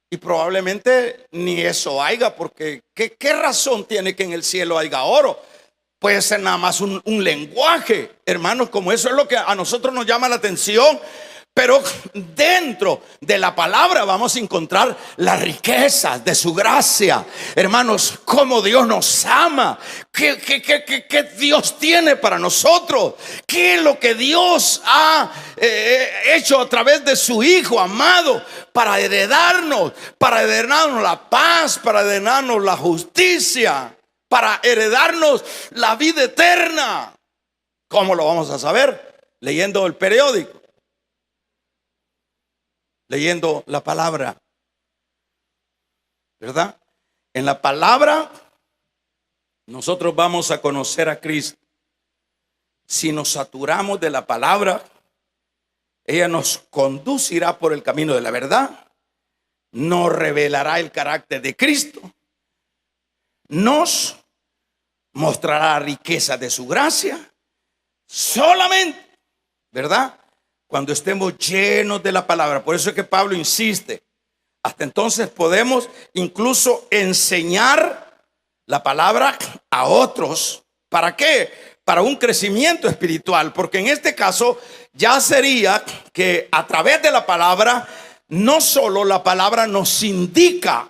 Y probablemente ni eso haya, porque ¿qué razón tiene que en el cielo haya oro? Puede ser nada más un lenguaje, hermanos, como eso es lo que a nosotros nos llama la atención. Pero dentro de la palabra vamos a encontrar las riquezas de su gracia. Hermanos, cómo Dios nos ama, qué Dios tiene para nosotros, qué es lo que Dios ha hecho a través de su Hijo amado para heredarnos la paz, para heredarnos la justicia, para heredarnos la vida eterna. ¿Cómo lo vamos a saber? Leyendo el periódico, leyendo la palabra, ¿verdad? En la palabra nosotros vamos a conocer a Cristo. Si nos saturamos de la palabra, ella nos conducirá por el camino de la verdad, nos revelará el carácter de Cristo, nos mostrará la riqueza de su gracia, solamente, ¿verdad?, cuando estemos llenos de la palabra. Por eso es que Pablo insiste. Hasta entonces podemos incluso enseñar la palabra a otros. ¿Para qué? Para un crecimiento espiritual. Porque en este caso ya sería que a través de la palabra, no solo la palabra nos indica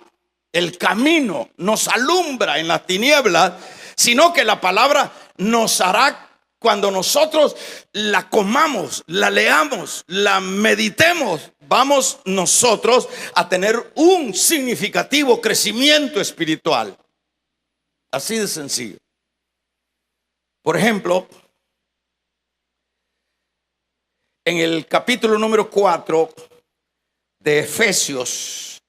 el camino, nos alumbra en las tinieblas, sino que la palabra nos hará, cuando nosotros la comamos, la leamos, la meditemos, vamos nosotros a tener un significativo crecimiento espiritual. Así de sencillo. Por ejemplo, en el capítulo número 4 de Efesios,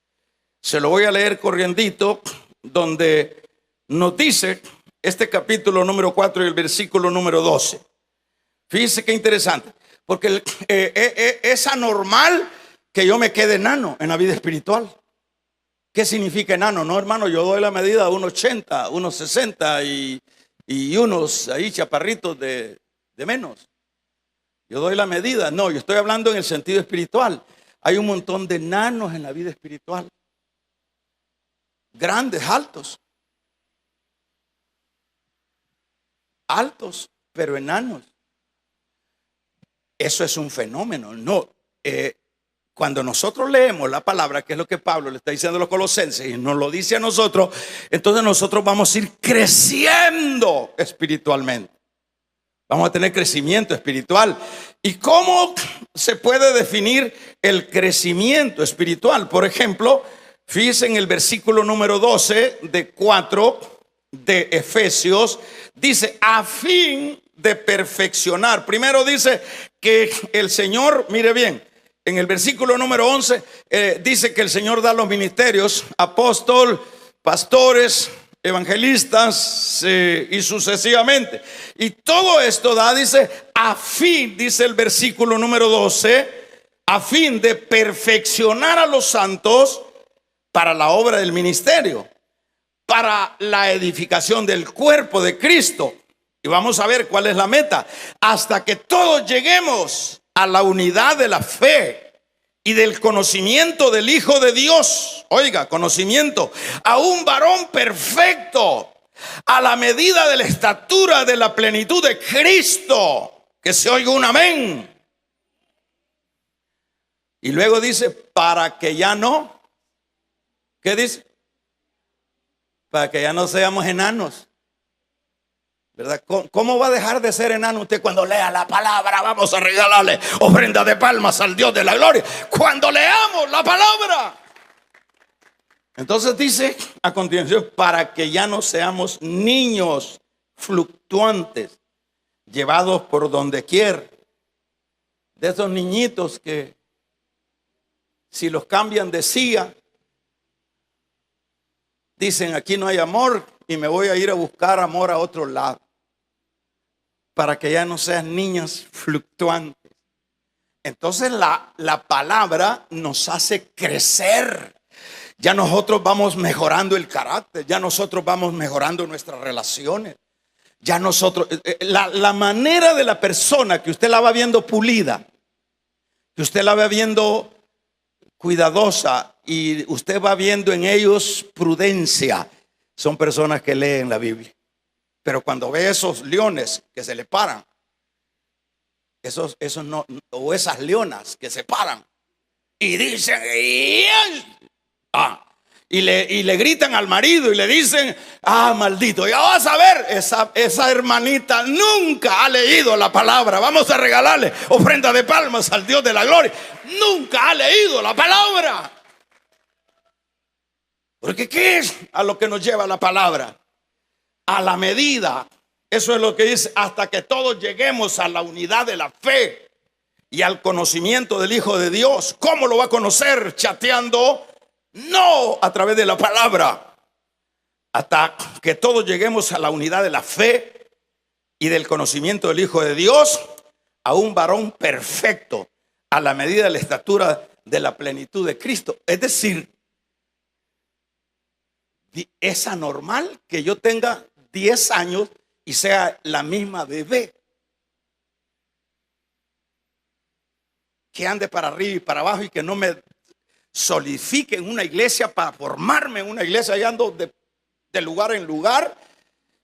se lo voy a leer corriendito, donde nos dice este capítulo número 4 y el versículo número 12. Fíjense qué interesante, porque es anormal que yo me quede enano en la vida espiritual. ¿Qué significa enano? No, hermano, yo doy la medida de 1,80, 1,60 y unos ahí chaparritos de menos. Yo doy la medida. No, yo estoy hablando en el sentido espiritual. Hay un montón de enanos en la vida espiritual. Grandes, altos. Altos, pero enanos. Eso es un fenómeno. No, cuando nosotros leemos la palabra, que es lo que Pablo le está diciendo a los colosenses y nos lo dice a nosotros, entonces nosotros vamos a ir creciendo espiritualmente. Vamos a tener crecimiento espiritual. ¿Y cómo se puede definir el crecimiento espiritual? Por ejemplo, fíjense en el versículo número 12 de 4 de Efesios, dice, a fin de perfeccionar. Primero dice que el Señor, mire bien, en el versículo número 11 dice que el Señor da los ministerios, apóstol, pastores, evangelistas y sucesivamente. Y todo esto da, dice, a fin, dice el versículo número 12, a fin de perfeccionar a los santos para la obra del ministerio, para la edificación del cuerpo de Cristo. Y vamos a ver cuál es la meta. Hasta que todos lleguemos a la unidad de la fe y del conocimiento del Hijo de Dios. Oiga, conocimiento. A un varón perfecto, a la medida de la estatura de la plenitud de Cristo. Que se oiga un amén. Y luego dice, para que ya no, ¿qué dice? Para que ya no seamos enanos, ¿verdad? ¿Cómo va a dejar de ser enano usted cuando lea la palabra? Vamos a regalarle ofrenda de palmas al Dios de la gloria cuando leamos la palabra. Entonces dice a continuación, para que ya no seamos niños fluctuantes, llevados por donde quiera. De esos niñitos que si los cambian de silla, dicen aquí no hay amor y me voy a ir a buscar amor a otro lado. Para que ya no sean niños fluctuantes. Entonces la palabra nos hace crecer. Ya nosotros vamos mejorando el carácter. Ya nosotros vamos mejorando nuestras relaciones. Ya nosotros, la manera de la persona que usted la va viendo pulida, que usted la va viendo cuidadosa y usted va viendo en ellos prudencia, son personas que leen la Biblia. Pero cuando ve esos leones que se le paran, esos no, o esas leonas que se paran y dicen y le gritan al marido y le dicen, maldito, ya vas a ver, esa hermanita nunca ha leído la palabra. Vamos a regalarle ofrenda de palmas al Dios de la gloria. Nunca ha leído la palabra. Porque ¿qué es a lo que nos lleva la palabra? A la medida. Eso es lo que dice, hasta que todos lleguemos a la unidad de la fe y al conocimiento del Hijo de Dios. ¿Cómo lo va a conocer? Chateando. No, a través de la palabra. Hasta que todos lleguemos a la unidad de la fe y del conocimiento del Hijo de Dios, a un varón perfecto, a la medida de la estatura de la plenitud de Cristo. Es decir, es anormal que yo tenga 10 años y sea la misma bebé. Que ande para arriba y para abajo y que no me solidifique en una iglesia para formarme en una iglesia. Y ando de lugar en lugar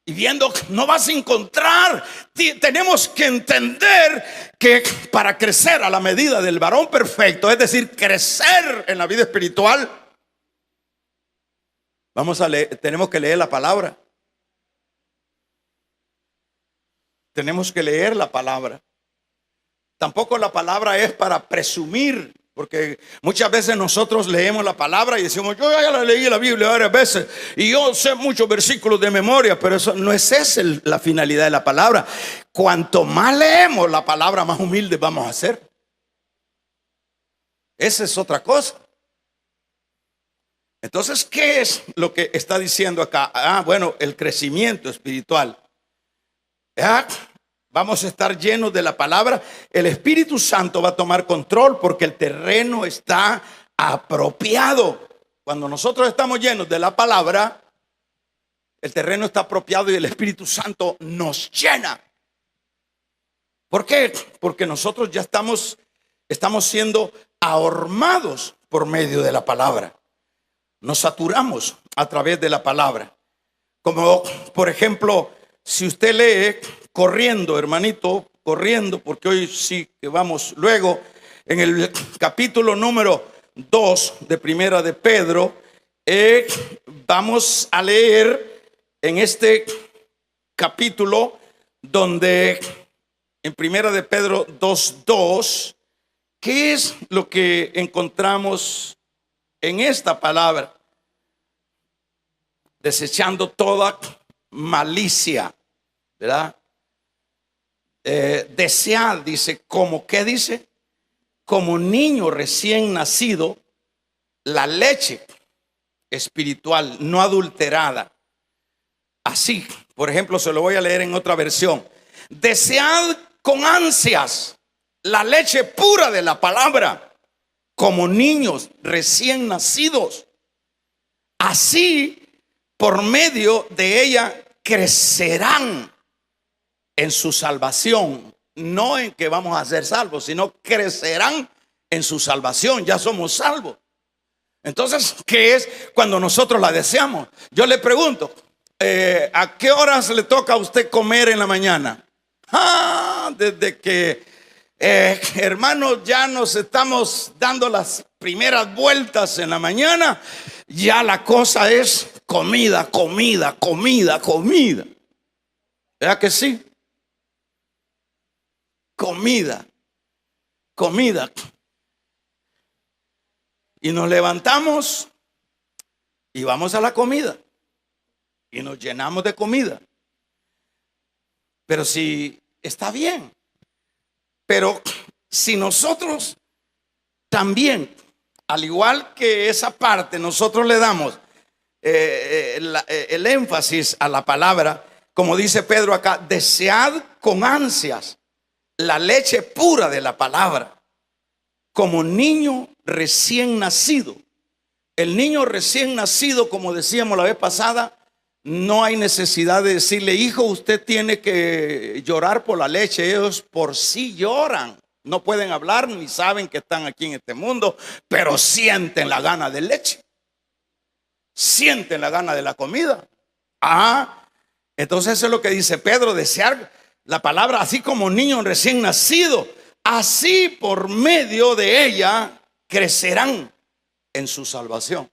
y viendo que no vas a encontrar. Tenemos que entender que para crecer a la medida del varón perfecto, es decir, crecer en la vida espiritual, vamos a leer, tenemos que leer la palabra. Tenemos que leer la palabra. Tampoco la palabra es para presumir, porque muchas veces nosotros leemos la palabra y decimos, yo ya la leí la Biblia varias veces y yo sé muchos versículos de memoria, pero eso no es esa la finalidad de la palabra. Cuanto más leemos la palabra, más humildes vamos a ser. Esa es otra cosa. Entonces, ¿qué es lo que está diciendo acá? Bueno, el crecimiento espiritual. vamos a estar llenos de la palabra. El Espíritu Santo va a tomar control porque el terreno está apropiado. Cuando nosotros estamos llenos de la palabra, el terreno está apropiado y el Espíritu Santo nos llena. ¿Por qué? Porque nosotros ya estamos siendo ahormados por medio de la palabra. Nos saturamos a través de la palabra. Como por ejemplo, si usted lee corriendo, hermanito, corriendo, porque hoy sí que vamos luego, en el capítulo número 2 de Primera de Pedro, vamos a leer en este capítulo donde en Primera de Pedro 2:2, ¿qué es lo que encontramos en esta palabra? Desechando toda malicia, ¿verdad? Desead, dice, como, ¿qué dice? Como niño recién nacido, la leche espiritual no adulterada. Así, por ejemplo, se lo voy a leer en otra versión. Desead con ansias la leche pura de la palabra, como niños recién nacidos. Así, por medio de ella, crecerán en su salvación. No en que vamos a ser salvos, sino crecerán en su salvación. Ya somos salvos. Entonces, ¿qué es cuando nosotros la deseamos? Yo le pregunto, ¿a qué horas le toca a usted comer en la mañana? Desde que, hermanos, ya nos estamos dando las primeras vueltas en la mañana, ya la cosa es comida, comida, comida, comida. ¿Verdad que sí? Comida, comida. Y nos levantamos y vamos a la comida y nos llenamos de comida. Pero si está bien, pero si nosotros también, al igual que esa parte, nosotros le damos el énfasis a la palabra, como dice Pedro acá, desead con ansias la leche pura de la palabra, como niño recién nacido. El niño recién nacido, como decíamos la vez pasada, no hay necesidad de decirle, hijo, usted tiene que llorar por la leche. Ellos por sí lloran. No pueden hablar ni saben que están aquí en este mundo, pero sienten la gana de leche. Sienten la gana de la comida. Entonces eso es lo que dice Pedro, desear la palabra, así como niño recién nacido, así por medio de ella crecerán en su salvación.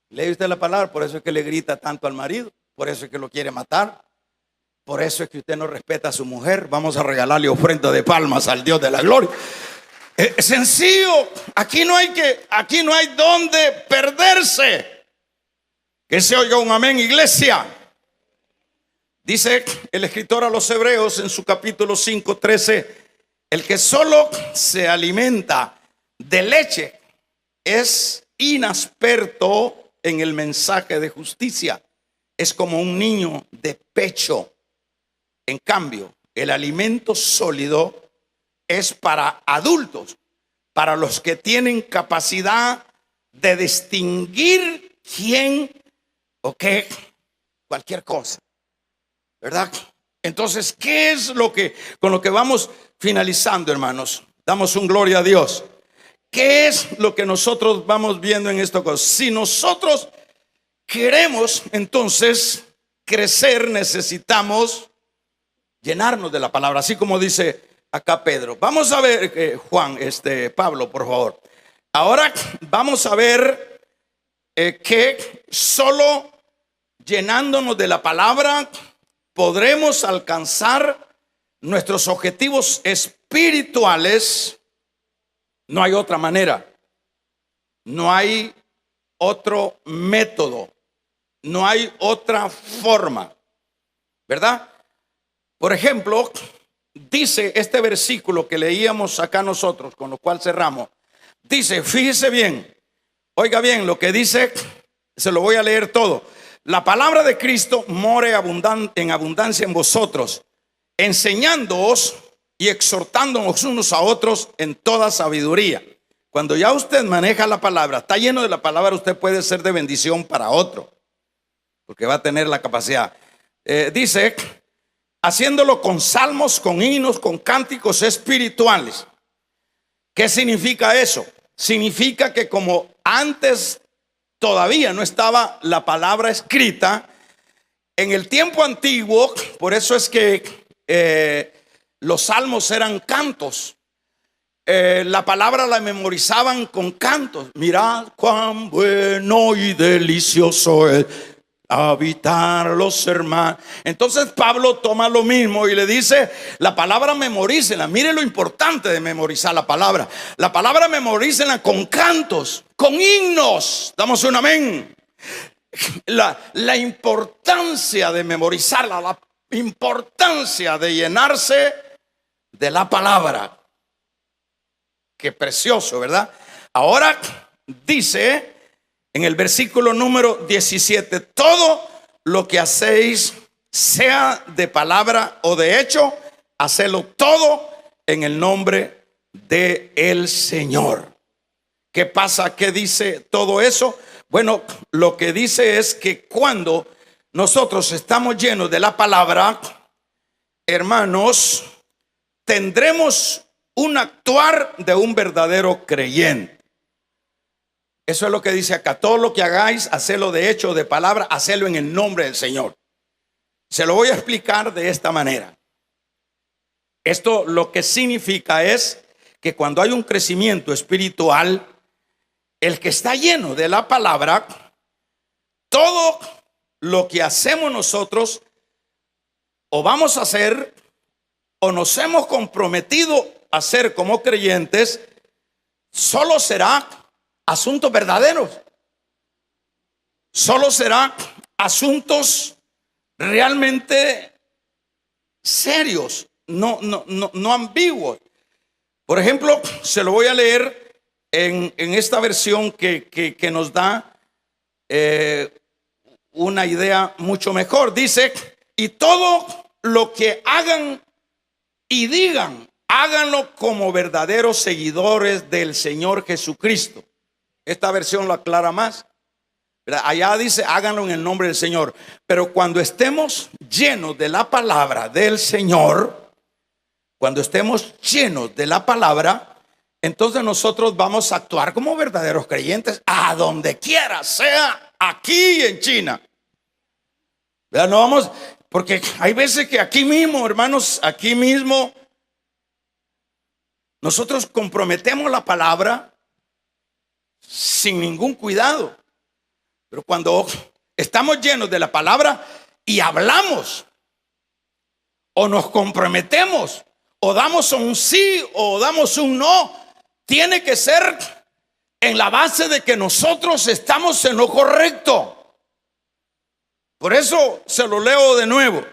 Lee usted la palabra, por eso es que le grita tanto al marido, por eso es que lo quiere matar, por eso es que usted no respeta a su mujer. Vamos a regalarle ofrenda de palmas al Dios de la gloria. Es sencillo, aquí no hay donde perderse. Que se oiga un amén, iglesia. Dice el escritor a los Hebreos en su capítulo 5:13, el que solo se alimenta de leche es inexperto en el mensaje de justicia. Es como un niño de pecho. En cambio, el alimento sólido es para adultos, para los que tienen capacidad de distinguir quién o qué, cualquier cosa, ¿verdad? Entonces, ¿qué es con lo que vamos finalizando, hermanos? Damos un gloria a Dios. ¿Qué es lo que nosotros vamos viendo en esta cosa? Si nosotros queremos entonces crecer, necesitamos llenarnos de la palabra, así como dice acá Pedro. Vamos a ver, Pablo, por favor. Ahora vamos a ver que solo llenándonos de la palabra podremos alcanzar nuestros objetivos espirituales. No hay otra manera, no hay otro método, no hay otra forma, ¿verdad? Por ejemplo, dice este versículo que leíamos acá nosotros, con lo cual cerramos. Dice, fíjese bien, oiga bien lo que dice, se lo voy a leer todo. la palabra de Cristo more en abundancia en vosotros, enseñándoos y exhortándonos unos a otros en toda sabiduría. Cuando ya usted maneja la palabra, está lleno de la palabra, usted puede ser de bendición para otro, porque va a tener la capacidad. Dice, haciéndolo con salmos, con himnos, con cánticos espirituales. ¿Qué significa eso? Significa que como antes todavía no estaba la palabra escrita, en el tiempo antiguo, por eso es que los salmos eran cantos. La palabra la memorizaban con cantos. Mirad cuán bueno y delicioso es habitar los hermanos. Entonces Pablo toma lo mismo y le dice, la palabra memorícenla. Mire lo importante de memorizar la palabra. La palabra memorícenla con cantos, con himnos. Damos un amén. La importancia de memorizarla, la importancia de llenarse de la palabra. Qué precioso, ¿verdad? Ahora dice en el versículo número 17, todo lo que hacéis, sea de palabra o de hecho, hacedlo todo en el nombre de el Señor. ¿Qué pasa? ¿Qué dice todo eso? Bueno, lo que dice es que cuando nosotros estamos llenos de la palabra, hermanos, tendremos un actuar de un verdadero creyente. Eso es lo que dice acá. Todo lo que hagáis, hacedlo de hecho o de palabra, hacedlo en el nombre del Señor. Se lo voy a explicar de esta manera. Esto lo que significa es que cuando hay un crecimiento espiritual, el que está lleno de la palabra, todo lo que hacemos nosotros o vamos a hacer o nos hemos comprometido a hacer como creyentes, solo será asuntos verdaderos. Solo será asuntos realmente serios, no ambiguos. Por ejemplo, se lo voy a leer en esta versión que nos da una idea mucho mejor. Dice, y todo lo que hagan y digan, háganlo como verdaderos seguidores del Señor Jesucristo. Esta versión lo aclara más. Allá dice, háganlo en el nombre del Señor. Pero cuando estemos llenos de la palabra del Señor, cuando estemos llenos de la palabra, entonces nosotros vamos a actuar como verdaderos creyentes a donde quiera, sea aquí en China. No vamos, porque hay veces que aquí mismo, hermanos, aquí mismo, nosotros comprometemos la palabra sin ningún cuidado. Pero cuando estamos llenos de la palabra y hablamos, o nos comprometemos, o damos un sí o damos un no, tiene que ser en la base de que nosotros estamos en lo correcto. Por eso se lo leo de nuevo.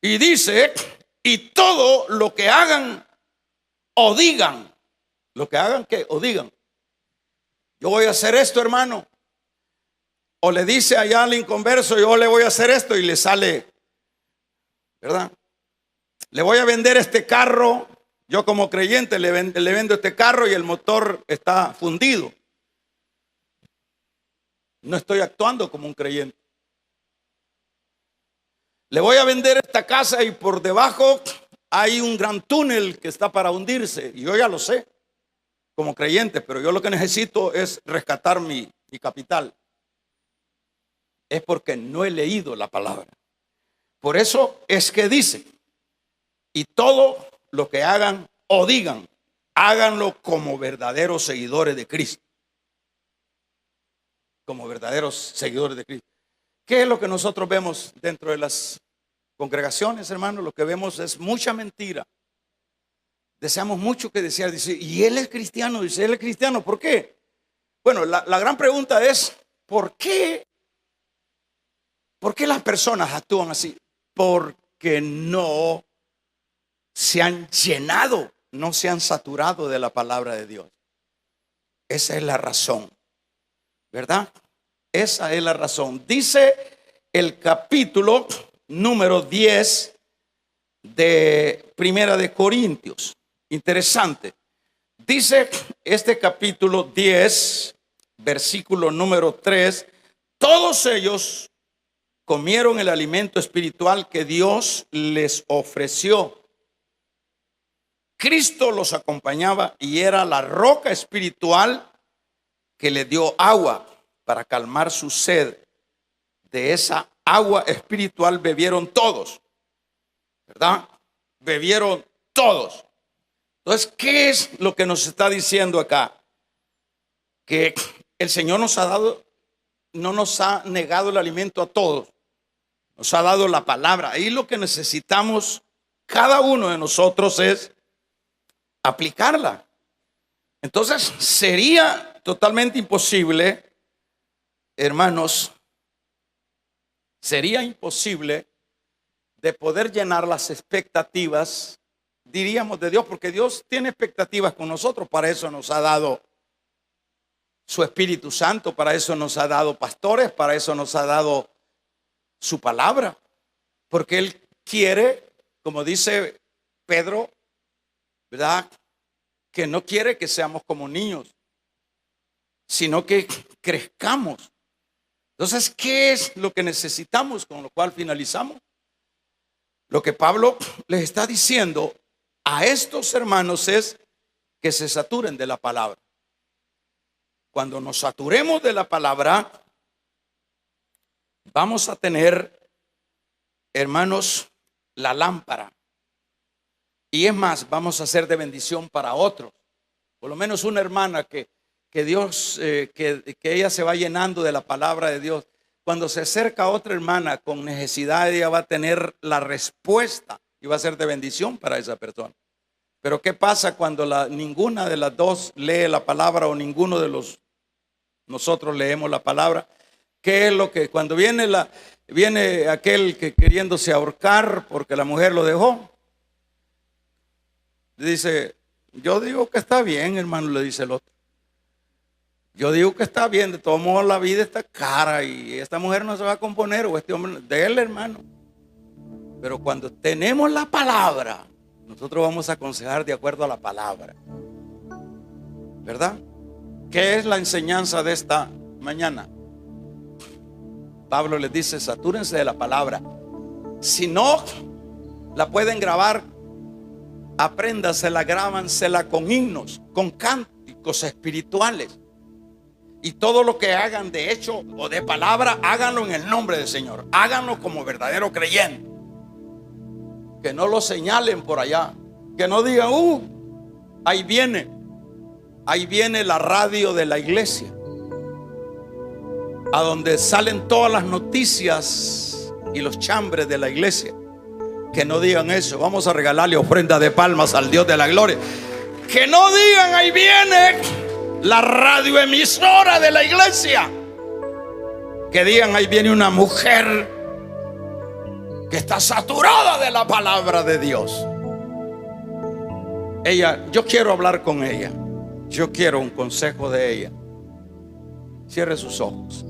Y dice, y todo lo que hagan o digan, lo que hagan que o digan, yo voy a hacer esto, hermano. O le dice allá al inconverso, yo le voy a hacer esto, y le sale, ¿verdad? Le voy a vender este carro. Yo como creyente le vendo este carro y el motor está fundido. No estoy actuando como un creyente. Le voy a vender esta casa y por debajo hay un gran túnel que está para hundirse. Y yo ya lo sé como creyente, pero yo lo que necesito es rescatar mi capital. Es porque no he leído la palabra. Por eso es que dice, y todo lo que hagan o digan, háganlo como verdaderos seguidores de Cristo. Como verdaderos seguidores de Cristo. ¿Qué es lo que nosotros vemos dentro de las congregaciones, hermanos? Lo que vemos es mucha mentira. Deseamos mucho que desear. Dice, y él es cristiano. Dice, él es cristiano. ¿Por qué? Bueno, la gran pregunta es, ¿por qué? ¿Por qué las personas actúan así? Porque no se han llenado, no se han saturado de la palabra de Dios. Esa es la razón, ¿verdad? Esa es la razón. Dice el capítulo número 10 de Primera de Corintios. Interesante. Dice este capítulo 10, versículo número 3: todos ellos comieron el alimento espiritual que Dios les ofreció. Cristo los acompañaba y era la roca espiritual que le dio agua para calmar su sed. De esa agua espiritual bebieron todos, ¿verdad? Bebieron todos. Entonces, ¿qué es lo que nos está diciendo acá? Que el Señor nos ha dado, no nos ha negado el alimento a todos, nos ha dado la palabra. Ahí lo que necesitamos cada uno de nosotros es aplicarla. Entonces sería totalmente imposible, hermanos, sería imposible de poder llenar las expectativas, diríamos, de Dios, porque Dios tiene expectativas con nosotros. Para eso nos ha dado su Espíritu Santo, para eso nos ha dado pastores, para eso nos ha dado su palabra, porque Él quiere, como dice Pedro, ¿verdad?, que no quiere que seamos como niños, sino que crezcamos. Entonces, ¿qué es lo que necesitamos? Con lo cual finalizamos. Lo que Pablo les está diciendo a estos hermanos es que se saturen de la palabra. Cuando nos saturemos de la palabra, vamos a tener, hermanos, la lámpara. Y es más, vamos a ser de bendición para otros. Por lo menos una hermana que Dios, que ella se va llenando de la palabra de Dios. Cuando se acerca a otra hermana con necesidad, ella va a tener la respuesta y va a ser de bendición para esa persona. Pero ¿qué pasa cuando ninguna de las dos lee la palabra o ninguno de nosotros leemos la palabra? ¿Qué es lo que cuando viene aquel que queriéndose ahorcar porque la mujer lo dejó? Dice, yo digo que está bien, hermano, le dice el otro. Yo digo que está bien, de todos modos la vida está cara y esta mujer no se va a componer, o este hombre, de él, hermano. Pero cuando tenemos la palabra, nosotros vamos a aconsejar de acuerdo a la palabra, ¿verdad? ¿Qué es la enseñanza de esta mañana? Pablo les dice, satúrense de la palabra. Si no la pueden grabar, apréndasela, grábansela con himnos, con cánticos espirituales. Y todo lo que hagan de hecho o de palabra, háganlo en el nombre del Señor. Háganlo como verdadero creyente. Que no lo señalen por allá. Que no digan, ahí viene la radio de la iglesia, a donde salen todas las noticias y los chambres de la iglesia. Que no digan eso. Vamos a regalarle ofrenda de palmas al Dios de la gloria. Que no digan, ahí viene la radioemisora de la iglesia. Que digan, ahí viene una mujer que está saturada de la palabra de Dios. Yo quiero hablar con ella. Yo quiero un consejo de ella. Cierre sus ojos.